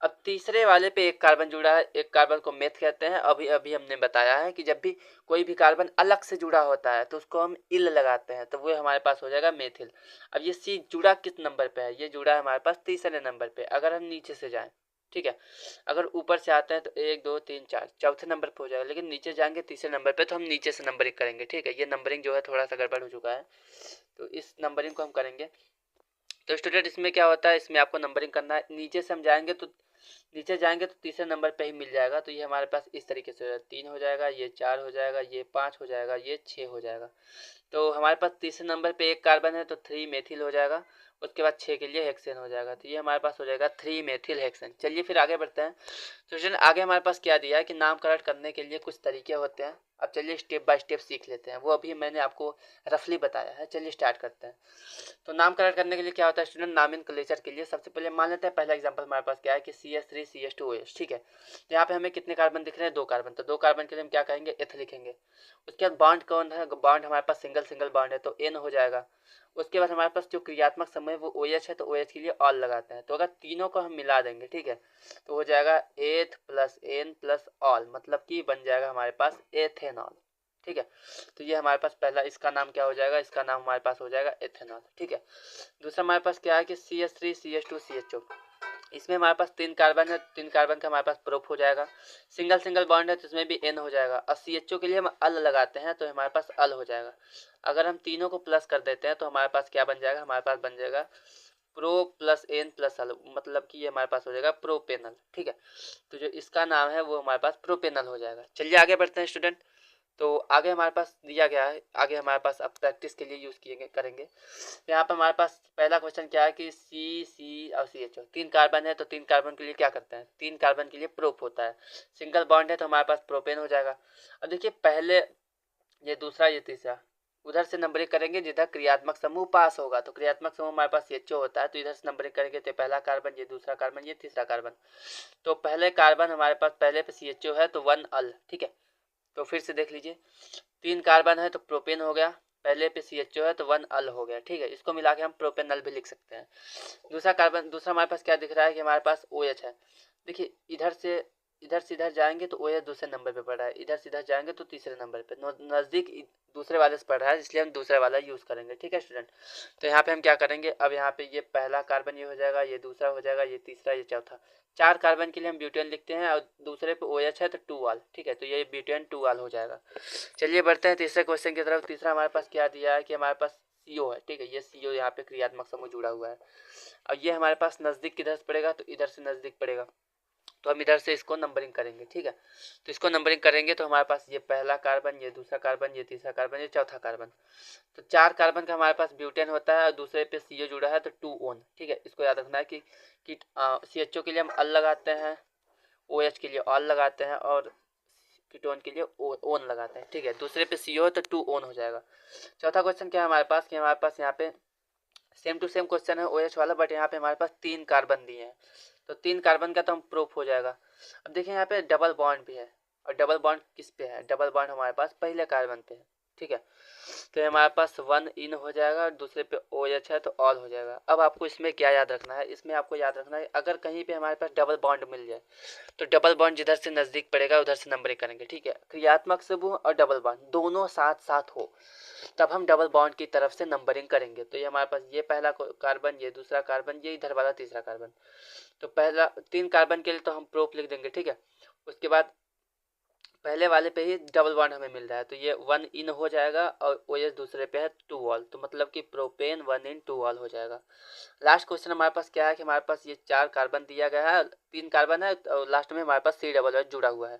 अब तीसरे वाले पे एक कार्बन जुड़ा है, एक कार्बन को मेथ कहते हैं। अभी अभी हमने बताया है कि जब भी कोई भी कार्बन अलग से जुड़ा होता है तो उसको हम इल लगाते हैं, तो वो हमारे पास हो जाएगा मेथिल। अब ये सी जुड़ा किस नंबर पे है, ये जुड़ा है हमारे पास तीसरे नंबर पे। अगर हम नीचे से जाएं, ठीक है, अगर ऊपर से आते हैं तो 1 2 3 4 चौथे नंबर पे हो जाएगा, लेकिन नीचे जाएंगे तीसरे नंबर पे तो हम नीचे से नंबरिंग करेंगे, ठीक है। ये नंबरिंग जो है थोड़ा सा गड़बड़ हो चुका है, तो इस नंबरिंग को हम करेंगे। तो स्टूडेंट इसमें क्या होता है, इसमें आपको नंबरिंग करना है, नीचे से हम जाएंगे तो तीसरे नंबर पे ही मिल जाएगा। तो ये हमारे पास इस तरीके से 3 हो जाएगा, ये 4 हो जाएगा, ये 5 हो जाएगा, ये 6 हो जाएगा। तो हमारे पास तीसरे नंबर पे एक कार्बन है तो 3 मेथिल हो जाएगा, उसके बाद 6 के लिए हेक्सेन हो जाएगा, तो ये हमारे पास हो जाएगा 3 मेथिल हेक्सेन। चलिए फिर आगे बढ़ते हैं। तो स्टूडेंट आगे हमारे पास क्या दिया है कि नामकरण करने के लिए कुछ तरीके होते हैं। अब चलिए स्टेप बाय स्टेप सीख लेते हैं, वो अभी मैंने आपको रफली बताया है। चलिए स्टार्ट करते हैं। तो नामकरण करने के लिए क्या होता है स्टूडेंट, नामिनक्लेचर के लिए सबसे पहले मान लेते हैं, पहला एग्जांपल हमारे पास क्या है कि CH3 CH3CH2OH। ठीक है, तो यहाँ पे हमें कितने कार्बन दिख रहे हैं? 2 कार्बन। तो 2 कार्बन के लिए हम क्या कहेंगे? एथ लिखेंगे। उसके बाद बॉन्ड कौन है? बॉन्ड हमारे पास सिंगल सिंगल बॉन्ड है तो N हो जाएगा। उसके बाद हमारे पास जो क्रियात्मक समूह है वो OH है तो OH के लिए ऑल लगाते हैं। तो अगर तीनों को हम मिला देंगे, ठीक है, तो हो जाएगा एथ प्लस N प्लस ऑल, मतलब कि बन जाएगा हमारे पास एथेनॉल। ठीक है, तो ये हमारे पास पहला, इसका नाम क्या हो जाएगा? इसका नाम हमारे पास हो जाएगा एथेनॉल। ठीक है, दूसरा हमारे पास क्या है कि CH3CH2CHO। इसमें हमारे पास 3 कार्बन है, 3 कार्बन का हमारे पास प्रोप हो जाएगा। सिंगल सिंगल बॉन्ड है तो इसमें भी N हो जाएगा। और CHO के लिए हम अल लगाते हैं तो हमारे पास अल हो जाएगा। अगर हम तीनों को प्लस कर देते हैं तो हमारे पास क्या बन जाएगा? हमारे पास बन जाएगा प्रो प्लस N प्लस अल, मतलब कि ये हमारे पास हो जाएगा प्रोपेनल। ठीक है, तो जो इसका नाम है वो हमारे पास प्रोपेनल हो जाएगा। चलिए आगे बढ़ते हैं स्टूडेंट। तो आगे हमारे पास दिया गया है, आगे हमारे पास अब प्रैक्टिस के लिए यूज़ किए करेंगे। यहाँ पर हमारे पास पहला क्वेश्चन क्या है कि C और CHO 3 कार्बन है तो 3 कार्बन के लिए क्या करते हैं? 3 कार्बन के लिए प्रोप होता है। सिंगल बॉन्ड है तो हमारे पास प्रोपेन हो जाएगा। अब देखिए, पहले ये दूसरा ये तीसरा, उधर से नंबरिंग करेंगे जिधर क्रियात्मक समूह पास होगा। तो क्रियात्मक समूह हमारे पास CHO होता है तो इधर से नंबरिंग करेंगे तो पहला कार्बन, ये दूसरा कार्बन, ये तीसरा कार्बन। तो पहले कार्बन हमारे पास पहले पे CHO है तो 1 अल। ठीक है, तो फिर से देख लीजिए, 3 कार्बन है तो प्रोपेन हो गया, पहले पे CHO है तो 1 अल हो गया। ठीक है, इसको मिला के हम प्रोपेनल भी लिख सकते हैं। दूसरा कार्बन, दूसरा हमारे पास क्या दिख रहा है कि हमारे पास OH है। देखिए, इधर से इधर जाएंगे तो OH दूसरे नंबर पे पड़ रहा है, इधर से इधर जाएंगे तो तीसरे नंबर पे, नज़दीक दूसरे वाले से पड़ रहा है, इसलिए हम दूसरे वाला यूज़ करेंगे। ठीक है स्टूडेंट, तो यहाँ पे हम क्या करेंगे? अब यहाँ पे ये पहला कार्बन ये हो जाएगा, ये दूसरा हो जाएगा, ये तीसरा, ये चौथा। 4 कार्बन के लिए हम ब्यूटेन लिखते हैं और दूसरे पे OH है तो 2 वाल। ठीक है, तो ये ब्यूटेन 2 वाल हो जाएगा। चलिए बढ़ते हैं तीसरे क्वेश्चन की तरफ। तीसरा हमारे पास क्या दिया है कि हमारे पास CO है। ठीक है, ये CO यहाँ पे क्रियात्मक समूह जुड़ा हुआ है। अब ये हमारे पास नज़दीक किधर से पड़ेगा? तो इधर से नज़दीक पड़ेगा, तो हम इधर से इसको नंबरिंग करेंगे। ठीक है, तो इसको नंबरिंग करेंगे तो हमारे पास ये पहला कार्बन, ये दूसरा कार्बन, ये तीसरा कार्बन, ये चौथा कार्बन। तो 4 कार्बन का हमारे पास ब्यूटेन होता है और दूसरे पे CO जुड़ा है तो 2 ओन। ठीक है, इसको याद रखना है कि CHO के लिए हम अल लगाते हैं, OH के लिए ऑल लगाते हैं और कीटोन के लिए ओन लगाते हैं। ठीक है, दूसरे पे CO है तो 2 ओन हो जाएगा। चौथा क्वेश्चन क्या है हमारे पास कि हमारे पास यहाँ पे सेम टू सेम क्वेश्चन है OH वाला, बट यहाँ पे हमारे पास 3 कार्बन दिए हैं तो 3 कार्बन का तो हम प्रूफ हो जाएगा। अब देखिए, यहाँ पे डबल बॉन्ड भी है और डबल बॉन्ड किस पे है? डबल बॉन्ड हमारे पास पहले कार्बन पे है। ठीक है, तो हमारे पास 1 इन हो जाएगा और दूसरे पे OH है तो ऑल हो जाएगा। अब आपको इसमें क्या याद रखना है? इसमें आपको याद रखना है अगर कहीं पे हमारे पास डबल बॉन्ड मिल जाए तो डबल बॉन्ड जिधर से नज़दीक पड़ेगा उधर से नंबरिंग करेंगे। ठीक है, क्रियात्मक समूह और डबल बॉन्ड दोनों साथ साथ हो तब हम डबल बॉन्ड की तरफ से नंबरिंग करेंगे। तो ये हमारे पास ये पहला कार्बन, ये दूसरा कार्बन, ये इधर वाला तीसरा कार्बन। तो पहला 3 कार्बन के लिए तो हम प्रोप लिख देंगे। ठीक है, उसके बाद पहले वाले पे ही डबल बॉन्ड हमें मिल रहा है तो ये 1 इन हो जाएगा और OH दूसरे पे है 2 ऑल, तो मतलब कि प्रोपेन 1 इन 2 ऑल हो जाएगा। लास्ट क्वेश्चन हमारे पास क्या है कि हमारे पास ये 4 कार्बन दिया गया है, 3 कार्बन है और लास्ट में हमारे पास COOH जुड़ा हुआ है।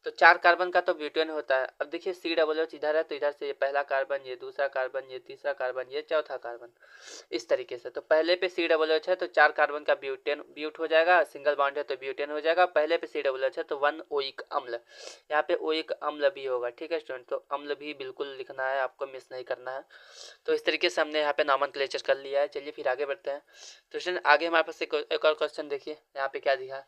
तो 4 कार्बन का तो ब्यूटेन होता है। अब देखिए, COOH इधर है तो इधर से ये पहला कार्बन, ये दूसरा कार्बन, ये तीसरा कार्बन, ये चौथा कार्बन, इस तरीके से। तो पहले पे COOH है तो 4 कार्बन का ब्यूट हो जाएगा, सिंगल बॉन्ड है तो ब्यूटेन हो जाएगा। पहले पे COOH है तो 1 ओइक अम्ल, यहाँ पे ओइक अम्ल भी होगा। ठीक है स्टूडेंट, तो अम्ल भी बिल्कुल लिखना है, आपको मिस नहीं करना है। तो इस तरीके से हमने यहाँ पे नॉमेनक्लेचर कर लिया है। चलिए फिर आगे बढ़ते हैं। तो स्टूडेंट आगे हमारे पास एक और क्वेश्चन देखिए, यहाँ पे क्या दिखा है?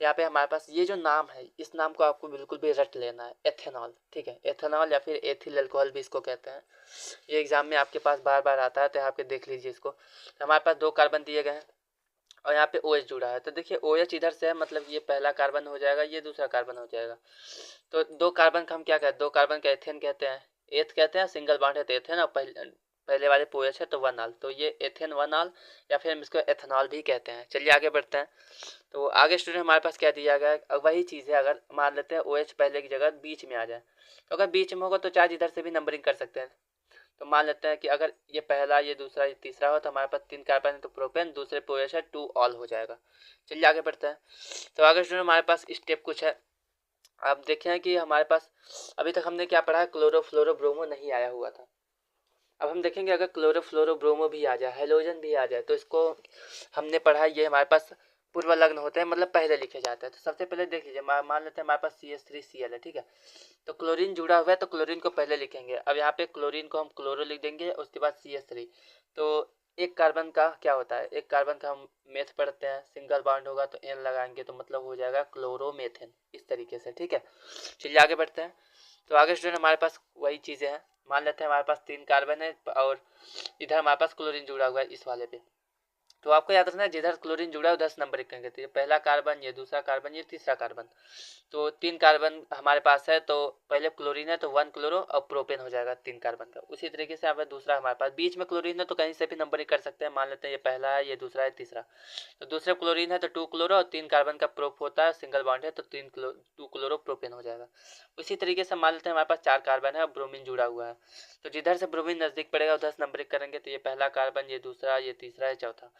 यहाँ पे हमारे पास ये जो नाम है, इस नाम को आपको बिल्कुल भी रट लेना है, एथेनॉल। ठीक है, एथेनॉल या फिर एथिल अल्कोहल भी इसको कहते हैं। ये एग्जाम में आपके पास बार बार आता है तो यहाँ पे देख लीजिए इसको। तो हमारे पास 2 कार्बन दिए गए हैं और यहाँ पे OH जुड़ा है। तो देखिए, OH इधर से है, मतलब ये पहला कार्बन हो जाएगा, ये दूसरा कार्बन हो जाएगा। तो 2 कार्बन का हम क्या कहते हैं? 2 कार्बन का एथेन कहते हैं, एथ कहते हैं, सिंगल बॉन्ड है तो एथेन और पहले वाले पे OH है तो 1 ऑल, तो ये एथेन 1 ऑल या फिर हम इसको एथेनॉल भी कहते हैं। चलिए आगे बढ़ते हैं। तो आगे स्टूडेंट हमारे पास क्या दिया गया है? वही चीज़ है, अगर मान लेते हैं OH पहले की जगह बीच में आ जाए, तो अगर बीच में होगा तो चार्ज इधर से भी नंबरिंग कर सकते हैं। तो मान लेते हैं कि अगर ये पहला, ये दूसरा, ये तीसरा हो तो हमारे पास 3 कार्बन है तो प्रोपेन, दूसरे पे OH है 2 ऑल हो जाएगा। चलिए आगे बढ़ते हैं। तो आगे स्टूडेंट हमारे पास स्टेप कुछ है। आप देखें कि हमारे पास अभी तक हमने क्या पढ़ा है? क्लोरोफ्लोरोब्रोमो नहीं आया हुआ था। अब हम देखेंगे अगर क्लोरोफ्लोरोब्रोमो भी आ जाए, हेलोजन भी आ जाए, तो इसको हमने पढ़ा, ये हमारे पास पूर्व लग्न होते हैं, मतलब पहले लिखे जाते हैं। तो सबसे पहले देख लीजिए, मान लेते हैं हमारे पास CH3Cl है। ठीक है, तो क्लोरीन जुड़ा हुआ है तो क्लोरीन को पहले लिखेंगे। अब यहाँ पे क्लोरीन को हम क्लोरो लिख देंगे, उसके बाद CH3। तो एक कार्बन का क्या होता है, एक कार्बन का हम मेथ पढ़ते हैं, सिंगल बॉन्ड होगा तो एन लगाएंगे तो मतलब हो जाएगा क्लोरोमेथेन, इस तरीके से। ठीक है, चलिए आगे बढ़ते हैं। तो आगे स्टूडेंट हमारे पास वही चीज़ें हैं, मान लेते हैं हमारे पास 3 कार्बन है और इधर हमारे पास क्लोरीन जुड़ा हुआ है इस वाले पे। तो आपको याद रखना है जिधर क्लोरीन जुड़ा है उधर से नंबर करेंगे, तो ये पहला कार्बन, ये दूसरा कार्बन, ये तीसरा कार्बन। तो 3 कार्बन हमारे पास है, तो पहले क्लोरीन है तो 1 क्लोरो और प्रोपेन हो जाएगा 3 कार्बन का। उसी तरीके से यहाँ पे दूसरा हमारे पास बीच में क्लोरीन है तो कहीं से भी नंबरिंग कर सकते हैं, मान लेते हैं ये पहला है, ये दूसरा है, तीसरा। तो दूसरे क्लोरीन है तो 2 क्लोरो और 3 कार्बन का प्रोप होता है, सिंगल बॉन्ड है तो 2 क्लोरो प्रोपेन हो जाएगा। उसी तरीके से मान लेते हैं हमारे पास 4 कार्बन है और ब्रोमीन जुड़ा हुआ है, तो जिधर से ब्रोमीन नजदीक पड़ेगा उधर से नंबरिंग करेंगे, तो ये पहला कार्बन, ये दूसरा, ये तीसरा, ये चौथा।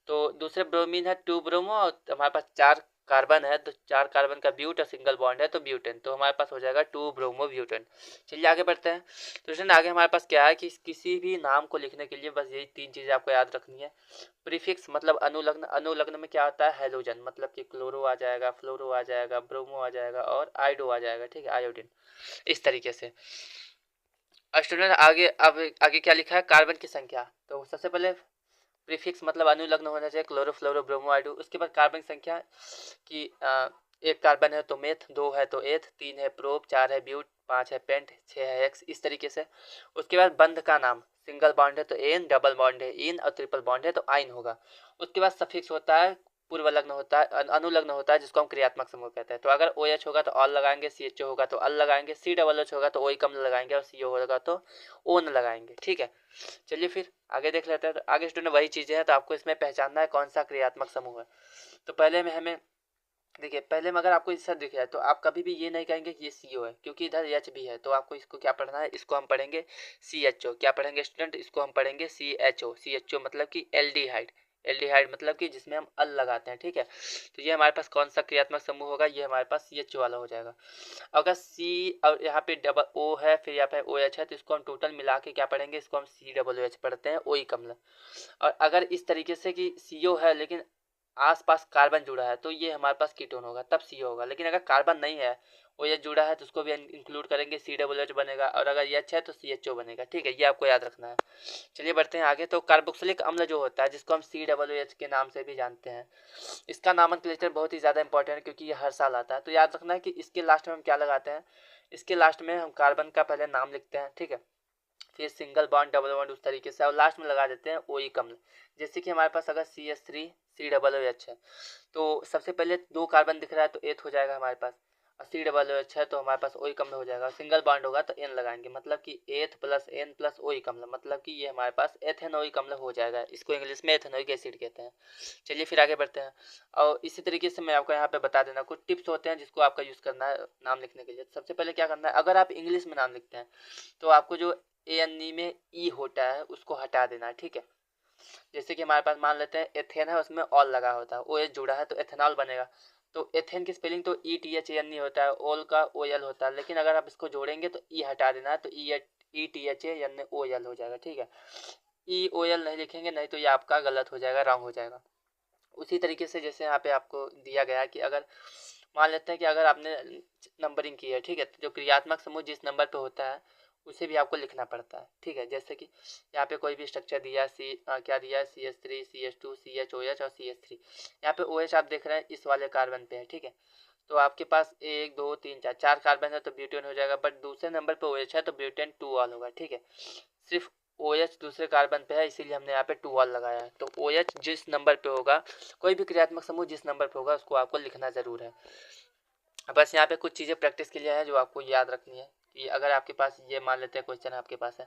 तो दूसरे ब्रोमीन है 2 ब्रोमो और हमारे पास 4 कार्बन है, तो 4 कार्बन का ब्यूट और सिंगल बॉन्ड है तो ब्यूटेन, तो हमारे पास हो जाएगा 2 ब्रोमो ब्यूटेन। चलिए आगे बढ़ते हैं। तो स्टूडेंट आगे हमारे पास क्या है कि किसी भी नाम को लिखने के लिए बस यही 3 चीज़ें आपको याद रखनी है। प्रीफिक्स मतलब अनुलग्न, अनुलग्न में क्या होता है, हेलोजन, मतलब कि क्लोरो आ जाएगा, फ्लोरो आ जाएगा, ब्रोमो आ जाएगा और आयोडो आ जाएगा। ठीक है, आयोडीन, इस तरीके से। स्टूडेंट आगे अब आगे क्या लिखा है, कार्बन की संख्या। तो सबसे पहले प्रीफिक्स मतलब अनुलग्न होना चाहिए, क्लोरो फ्लोरो ब्रोमो आयोडो। उसके बाद कार्बन संख्या कि एक कार्बन है तो मेथ, 2 है तो एथ, 3 है प्रोप, 4 है ब्यूट, 5 है पेंट, 6 है एक्स, इस तरीके से। उसके बाद बंध का नाम, सिंगल बॉन्ड है तो एन, डबल बॉन्ड है इन और ट्रिपल बॉन्ड है तो आइन होगा। उसके बाद सफिक्स होता है, पूर्व लग्न होता है, अनुलग्न होता है जिसको हम क्रियात्मक समूह कहते हैं। तो अगर ओ एच होगा तो ऑल लगाएंगे, सी एच ओ होगा तो अल लगाएंगे, सी डबल एच होगा तो ओ कम लगाएंगे और सी ओ होगा तो ओन लगाएंगे। ठीक है, चलिए फिर आगे देख लेते हैं। तो आगे स्टूडेंट वही चीज़ें हैं, तो आपको इसमें पहचानना है कौन सा क्रियात्मक समूह है। तो पहले में हमें देखिए, पहले में अगर आपको इससे दिख रहा है तो आप कभी भी ये नहीं कहेंगे कि ये सी ओ है, क्योंकि इधर एच भी है। तो आपको इसको क्या पढ़ना है, इसको हम पढ़ेंगे सी एच ओ। क्या पढ़ेंगे स्टूडेंट, इसको हम पढ़ेंगे सी एच ओ। सी एच ओ मतलब कि एल्डिहाइड, एल्डिहाइड मतलब कि जिसमें हम अल लगाते हैं। ठीक है, तो ये हमारे पास कौन सा क्रियात्मक समूह होगा, ये हमारे पास सी एच ओ वाला हो जाएगा। अगर सी और यहाँ पे डबल ओ है, फिर यहाँ पे ओ एच है, तो इसको हम टोटल मिला के क्या पढ़ेंगे, इसको हम सी डबल एच पढ़ते हैं, ओ कमला। और अगर इस तरीके से कि सी ओ है लेकिन आसपास कार्बन जुड़ा है तो ये हमारे पास कीटोन होगा, तब सी होगा। लेकिन अगर कार्बन नहीं है, वो ये जुड़ा है, तो उसको भी इंक्लूड करेंगे, सी डबल एच बनेगा। और अगर ये अच्छा है तो सी एच ओ बनेगा। ठीक है, ये आपको याद रखना है। चलिए बढ़ते हैं आगे। तो कार्बोक्सिलिक अम्ल जो होता है, जिसको हम सी डबल एच के नाम से भी जानते हैं, इसका नामनक्लेचर बहुत ही ज़्यादा इंपॉर्टेंट है क्योंकि ये हर साल आता है। तो याद रखना है कि इसके लास्ट में हम क्या लगाते हैं, इसके लास्ट में हम कार्बन का पहले नाम लिखते हैं। ठीक है, फिर सिंगल बॉन्ड, डबल बॉन्ड, उस तरीके से, और लास्ट में लगा देते हैं ओ कम्ल। जैसे कि हमारे पास अगर C S three C double O H है, तो सबसे पहले 2 कार्बन दिख रहा है तो एथ हो जाएगा हमारे पास, और सी डबल ओ एच है तो हमारे पास ओ कम्ल हो जाएगा। सिंगल बॉन्ड होगा तो एन लगाएंगे, मतलब कि एथ प्लस एन प्लस ओ कम्ल, मतलब कि ये हमारे पास एथेनोइक कम्ल हो जाएगा। इसको इंग्लिश में एथेनोइक एसिड कहते हैं। चलिए फिर आगे बढ़ते हैं। और इसी तरीके से मैं आपको यहाँ पे बता देना कुछ टिप्स होते हैं जिसको आपका यूज़ करना है नाम लिखने के लिए। सबसे पहले क्या करना है, अगर आप इंग्लिश में नाम लिखते हैं तो आपको जो ए एन ई में ई होता है उसको हटा देना है। ठीक है, जैसे कि हमारे पास मान लेते हैं एथेन है, उसमें ऑल लगा होता है, ओ एच जुड़ा है तो एथेनॉल बनेगा। तो एथेन की स्पेलिंग तो E T H N E होता है, ऑल का ओ एल होता है, लेकिन अगर आप इसको जोड़ेंगे तो ई हटा देना है, तो E T H N O L हो जाएगा। ठीक है, ई ओ एल नहीं लिखेंगे, नहीं तो ये आपका गलत हो जाएगा, रॉन्ग हो जाएगा। उसी तरीके से जैसे यहाँ पे आपको दिया गया है कि अगर मान लेते हैं कि अगर आपने नंबरिंग की है, ठीक है, तो जो क्रियात्मक समूह जिस नंबर पे होता है उसे भी आपको लिखना पड़ता है। ठीक है, जैसे कि यहाँ पे कोई भी स्ट्रक्चर दिया है, क्या दिया है, C H three, C H two, C H O H और सी एच थ्री। यहाँ पे ओ एच आप देख रहे हैं इस वाले कार्बन पे है। ठीक है, तो आपके पास 1 2 3 4 4 कार्बन है तो ब्यूटेन हो जाएगा, बट दूसरे नंबर पे ओ एच है तो ब्यूटेन 2 ऑल होगा। ठीक है, सिर्फ ओ एच दूसरे कार्बन पे है इसीलिए हमने यहाँ पे 2 ऑल लगाया है। तो ओ एच जिस नंबर पे होगा, कोई भी क्रियात्मक समूह जिस नंबर पे होगा उसको आपको लिखना ज़रूर है। बस यहाँ पे कुछ चीज़ें प्रैक्टिस के लिए है जो आपको याद रखनी है कि अगर आपके पास ये मान लेते हैं क्वेश्चन आपके पास है,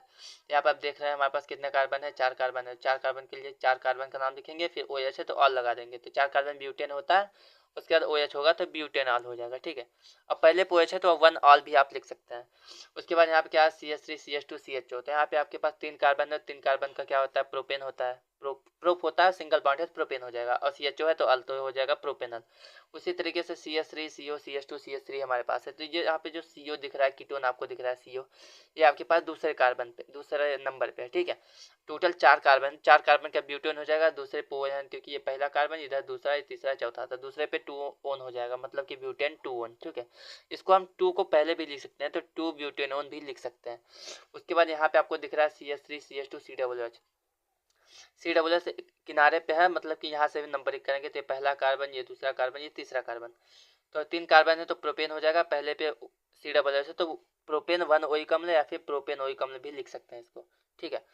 यहाँ पर आप देख रहे हैं हमारे पास कितने कार्बन है, 4 कार्बन है। 4 कार्बन के लिए 4 कार्बन का नाम लिखेंगे, फिर ओ एच है तो ऑल लगा देंगे, तो 4 कार्बन ब्यूटेन होता है। उसके बाद ओ एच होगा तो ब्यूटेन ऑल हो जाएगा। ठीक है, अब पहले ओ एच है तो 1 ऑल भी आप लिख सकते हैं। उसके बाद यहाँ पे क्या है, C H three, C H two, C H होता है। यहाँ पे आपके पास 3 कार्बन है, 3 कार्बन का क्या होता है, प्रोपेन होता है। प्रोप होता है, सिंगल बॉन्ड है तो प्रोपेन हो जाएगा, और सी एच ओ है तो अल तो हो जाएगा प्रोपेनल। उसी तरीके से C S three, C O, C S two, C S three हमारे पास है। तो ये यहाँ पे जो सी ओ दिख रहा है, कीटोन आपको दिख रहा है सी ओ, ये आपके पास दूसरे कार्बन पे, दूसरे नंबर पे है। ठीक है, टोटल 4 कार्बन, 4 कार्बन का ब्यूटेन हो जाएगा दूसरे पे ओन, क्योंकि ये पहला कार्बन इधर दूसरा, तीसरा, चौथा, तो दूसरे पे 2 ओन हो जाएगा, मतलब कि ब्यूटेन 2 ओन। ठीक है, इसको हम 2 को पहले भी लिख सकते हैं तो 2 ब्यूटेन ओन भी लिख सकते हैं। उसके बाद यहाँ पे आपको दिख रहा है C S three, C S two, C double H. COO किनारे पे है, मतलब कि यहाँ से भी नंबरिंग करेंगे तो ये पहला कार्बन, ये दूसरा कार्बन, ये तीसरा कार्बन। तो 3 कार्बन है तो प्रोपेन हो जाएगा पहले पे COO से, तो प्रोपेन 1 OH अम्ल या फिर प्रोपेन OH अम्ल भी लिख सकते हैं इसको, ठीक है।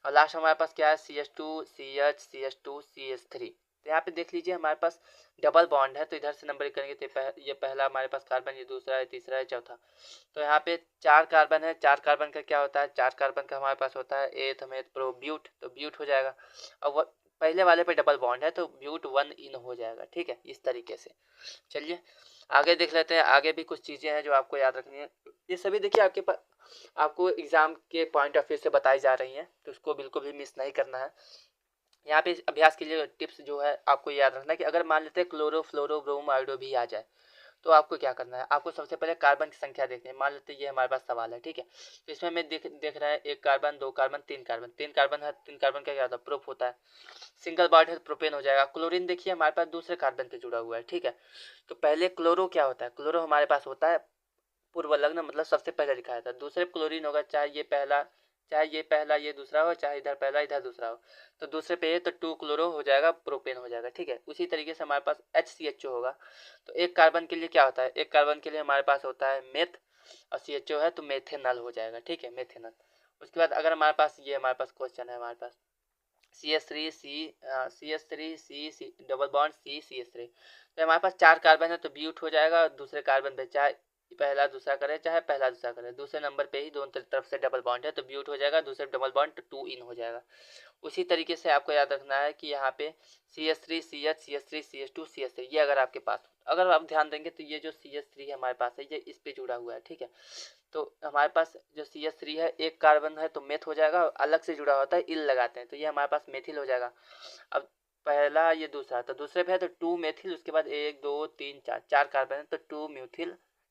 और लास्ट हमारे पास क्या है, CH2 CH CH2 CH3। तो यहाँ पे देख लीजिए हमारे पास डबल बॉन्ड है, तो इधर से नंबर करेंगे तो ये पहला हमारे पास कार्बन, ये दूसरा है, तीसरा है, चौथा। तो यहाँ पे 4 कार्बन है, 4 कार्बन का क्या होता है, 4 कार्बन का हमारे पास होता है एथ मेथ प्रो ब्यूट, तो ब्यूट हो जाएगा। अब वो पहले वाले पे डबल बॉन्ड है तो ब्यूट 1 इन हो जाएगा, ठीक है, इस तरीके से। चलिए आगे देख लेते हैं, आगे भी कुछ चीज़ें हैं जो आपको याद रखनी है। ये सभी देखिए आपके पास आपको एग्जाम के पॉइंट ऑफ व्यू से बताई जा रही हैं, तो उसको बिल्कुल भी मिस नहीं करना है। यहाँ पे अभ्यास के लिए टिप्स जो है आपको याद रखना है कि अगर मान लेते हैं क्लोरो फ्लोरो ब्रोमो आयोडो भी आ जाए तो आपको क्या करना है, आपको सबसे पहले कार्बन की संख्या देखनी है। मान लेते हैं ये हमारे पास सवाल है, ठीक है। तो इसमें हमें देख रहा है 1 कार्बन 2 कार्बन 3 कार्बन, 3 कार्बन है, 3 कार्बन का क्या होता है, प्रोप होता है। सिंगल बॉन्ड है तो प्रोपेन हो जाएगा। क्लोरीन देखिए हमारे पास दूसरे कार्बन पे जुड़ा हुआ है, ठीक है। तो पहले क्लोरो क्या होता है, क्लोरो हमारे पास होता है पूर्व लग्न, मतलब सबसे पहले लिखा जाता है। दूसरे क्लोरीन होगा, चाहे ये पहला ये दूसरा हो, चाहे इधर पहला इधर दूसरा हो। तो दूसरे पे तो 2 क्लोरो हो जाएगा, प्रोपेन हो जाएगा, ठीक है। उसी तरीके से हमारे पास HCHO होगा। तो 1 कार्बन के लिए क्या होता है, 1 कार्बन के लिए हमारे पास होता है मेथ, और CHO है तो मेथेनल हो जाएगा, ठीक है, मेथेनल। उसके बाद अगर हमारे पास ये हमारे पास क्वेश्चन है, हमारे पास CH3C डबल बॉन्ड CH3। तो हमारे पास 4 कार्बन है तो ब्यूट हो जाएगा। दूसरे कार्बन पे चाहे पहला दूसरा करे, चाहे पहला दूसरा करे, दूसरे नंबर पे ही दोनों तरफ से डबल बॉन्ड है तो ब्यूट हो जाएगा। दूसरे डबल बॉन्ड तो 2 इन हो जाएगा। उसी तरीके से आपको याद रखना है कि यहाँ पे CH3 CH CH3 CH2 CH3, ये अगर आपके पास, अगर आप ध्यान देंगे तो ये जो CH3 है हमारे पास है, ये इस पे जुड़ा हुआ है, ठीक है। तो हमारे पास जो CH3 है 1 कार्बन है तो मेथ हो जाएगा, अलग से जुड़ा होता है इल लगाते हैं तो ये हमारे पास मेथिल हो जाएगा। अब पहला ये दूसरा, तो दूसरे पे है तो 2 मेथिल, उसके बाद 1 2 3 4, 4 कार्बन है तो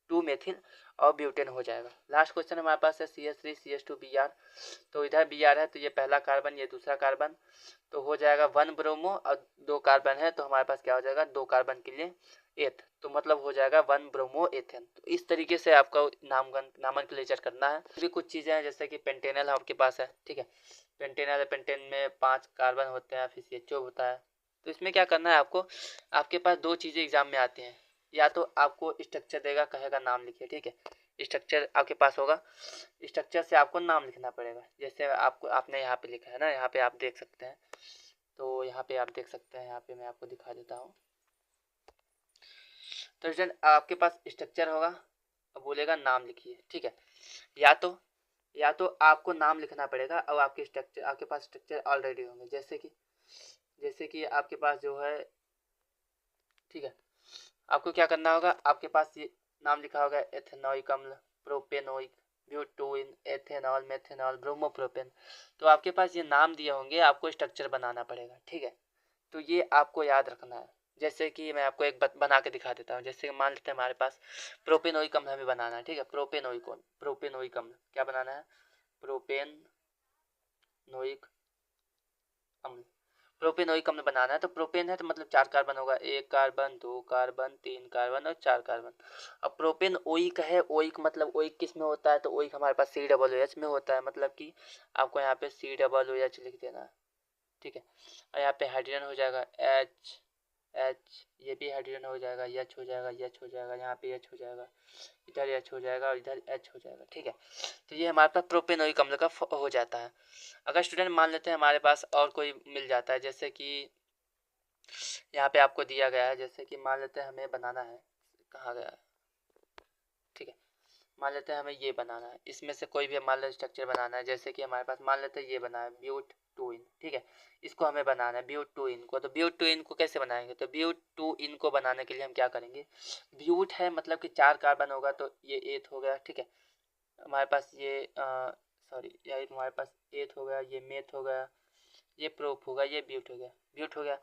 2 मेथिल और ब्यूटेन हो जाएगा। लास्ट क्वेश्चन हमारे पास है CH3 CH2 Br। तो इधर Br है तो ये पहला कार्बन, ये दूसरा कार्बन, तो हो जाएगा 1 ब्रोमो, और 2 कार्बन है तो हमारे पास क्या हो जाएगा, 2 कार्बन के लिए एथ, तो मतलब हो जाएगा 1 ब्रोमो एथेन। तो इस तरीके से आपका नामनक्लेचर करना है। भी कुछ चीज़ें हैं जैसे कि पेंटेनल आपके पास है, ठीक है। पेंटेनल है, पेंटेन में 5 कार्बन होते हैं, फिर CHO होता है। तो इसमें क्या करना है आपको, आपके पास 2 चीज़ें एग्जाम में आती हैं, या तो आपको स्ट्रक्चर देगा, कहेगा नाम लिखिए, ठीक है। स्ट्रक्चर आपके पास होगा, स्ट्रक्चर से आपको नाम लिखना पड़ेगा। जैसे आपने यहाँ पे लिखा है ना, यहाँ पे आप देख सकते हैं, तो यहाँ पे आप देख सकते हैं, यहाँ पे मैं आपको दिखा देता हूँ। तो स्टूडेंट आपके पास स्ट्रक्चर होगा, अब बोलेगा नाम लिखिए, ठीक है। या तो आपको नाम लिखना पड़ेगा और आपके पास स्ट्रक्चर ऑलरेडी होंगे, जैसे कि आपके पास जो है, ठीक है। आपको क्या करना होगा, आपके पास ये नाम लिखा होगा एथेनॉइक अम्ल, प्रोपेनोइक, ब्यूटोइन, एथेनॉल, मेथेनॉल, ब्रोमोप्रोपेन। तो आपके पास ये नाम दिए होंगे, आपको स्ट्रक्चर बनाना पड़ेगा, ठीक है। तो ये आपको याद रखना है। जैसे कि मैं आपको एक बना के दिखा देता हूँ। जैसे मान लेते हैं हमारे पास प्रोपेनोइक अम्ल हमें बनाना है, ठीक है। प्रोपेनोइक अम्ल क्या बनाना है, प्रोपेनोइक अम्ल, प्रोपेनोइक अम्ल बनाना है। तो प्रोपेन है तो मतलब 4 कार्बन होगा, 1 कार्बन 2 कार्बन 3 कार्बन और 4 कार्बन। अब प्रोपेन ओइक है, ओइक मतलब ओइक किस में होता है, तो ओइक हमारे पास COOH में होता है, मतलब कि आपको यहाँ पे COOH लिख देना है, ठीक है। और यहाँ पे हाइड्रोजन हो जाएगा H, ये भी हाइड्रोजन हो जाएगा, H हो जाएगा, H हो जाएगा, यहाँ पे H हो जाएगा, इधर H हो जाएगा और इधर H हो जाएगा, ठीक है। तो ये हमारे पास प्रोपेनोइक अम्ल का हो जाता है। अगर स्टूडेंट मान लेते हैं हमारे पास और कोई मिल जाता है, जैसे कि यहाँ पे आपको दिया गया है, जैसे कि मान लेते हैं हमें बनाना है, कहाँ गया, ठीक है। मान लेते हैं हमें ये बनाना है, इसमें से कोई भी मान लो स्ट्रक्चर बनाना है। जैसे कि हमारे पास मान लेते हैं ये बना है ब्यूट 2 इन, ठीक है। इसको हमें बनाना है ब्यूट 2 इन को। तो ब्यूट 2 इन को कैसे बनाएंगे, तो ब्यूट 2 इन को बनाने के लिए हम क्या करेंगे, ब्यूट है मतलब कि 4 कार्बन होगा तो ये एथ हो गया, ठीक है। हमारे पास ये ये हमारे पास एथ हो गया, ये मेथ हो गया, ये प्रोप होगा, ये ब्यूट हो गया।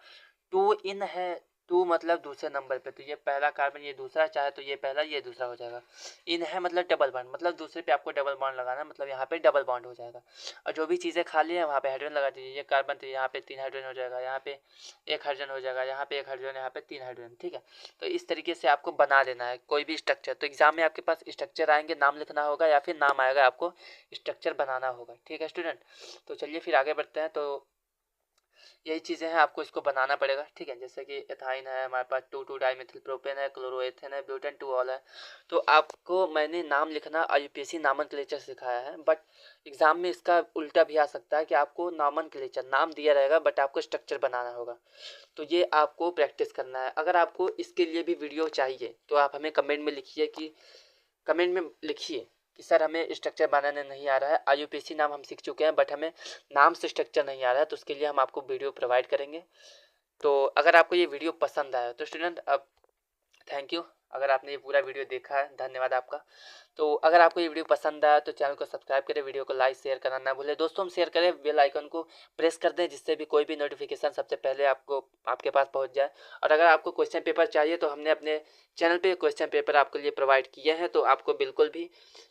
2 इन है, 2 मतलब दूसरे नंबर पे, तो ये पहला कार्बन ये दूसरा, चाहे तो ये पहला ये दूसरा हो जाएगा। इन है मतलब डबल बॉन्ड, मतलब दूसरे पे आपको डबल बॉन्ड लगाना है, मतलब यहाँ पे डबल बॉन्ड हो जाएगा। और जो भी चीज़ें खाली है वहाँ पे हाइड्रोजन लगा दीजिए। ये कार्बन तो यहाँ पे 3 हाइड्रोजन हो जाएगा, यहाँ पे 1 हाइड्रोजन हो जाएगा, यहाँ पे 1 हाइड्रोजन, यहाँ पे 3 हाइड्रोजन, ठीक है। तो इस तरीके से आपको बना देना है कोई भी स्ट्रक्चर। तो एग्जाम में आपके पास स्ट्रक्चर आएंगे, नाम लिखना होगा या फिर नाम आएगा, आपको स्ट्रक्चर बनाना होगा, ठीक है स्टूडेंट। तो चलिए फिर आगे बढ़ते हैं। तो यही चीज़ें हैं, आपको इसको बनाना पड़ेगा, ठीक है। जैसे कि एथाइन है, हमारे पास 2,2 डाइमिथिल प्रोपेन है, क्लोरोएथेन है, ब्यूटेन 2 ऑल है। तो आपको मैंने नाम लिखना IUPAC नॉमेनक्लेचर सिखाया है, बट एग्ज़ाम में इसका उल्टा भी आ सकता है कि आपको नॉमेनक्लेचर नाम दिया रहेगा बट आपको स्ट्रक्चर बनाना होगा। तो ये आपको प्रैक्टिस करना है। अगर आपको इसके लिए भी वीडियो चाहिए तो आप हमें कमेंट में लिखिए कि सर हमें स्ट्रक्चर बनाने नहीं आ रहा है, IUPAC नाम हम सीख चुके हैं बट हमें नाम से स्ट्रक्चर नहीं आ रहा है, तो उसके लिए हम आपको वीडियो प्रोवाइड करेंगे। तो अगर आपको ये वीडियो पसंद आया तो स्टूडेंट अब थैंक यू, अगर आपने ये पूरा वीडियो देखा है धन्यवाद आपका। तो अगर आपको ये वीडियो पसंद आया तो चैनल को सब्सक्राइब करें, वीडियो को लाइक शेयर करना ना भूलें, दोस्तों हम शेयर करें, बेल आइकन को प्रेस कर दें जिससे भी कोई भी नोटिफिकेशन सबसे पहले आपके पास पहुंच जाए। और अगर आपको क्वेश्चन पेपर चाहिए तो हमने अपने चैनल पे क्वेश्चन पेपर आपके लिए प्रोवाइड किए हैं, तो आपको बिल्कुल भी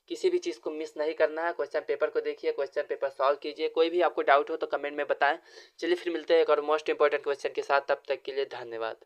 किसी भी चीज़ को मिस नहीं करना है। क्वेश्चन पेपर को देखिए, क्वेश्चन पेपर सॉल्व कीजिए, कोई भी आपको डाउट हो तो कमेंट में बताएं। चलिए फिर मिलते हैं एक और मोस्ट इंपॉर्टेंट क्वेश्चन के साथ, तब तक के लिए धन्यवाद।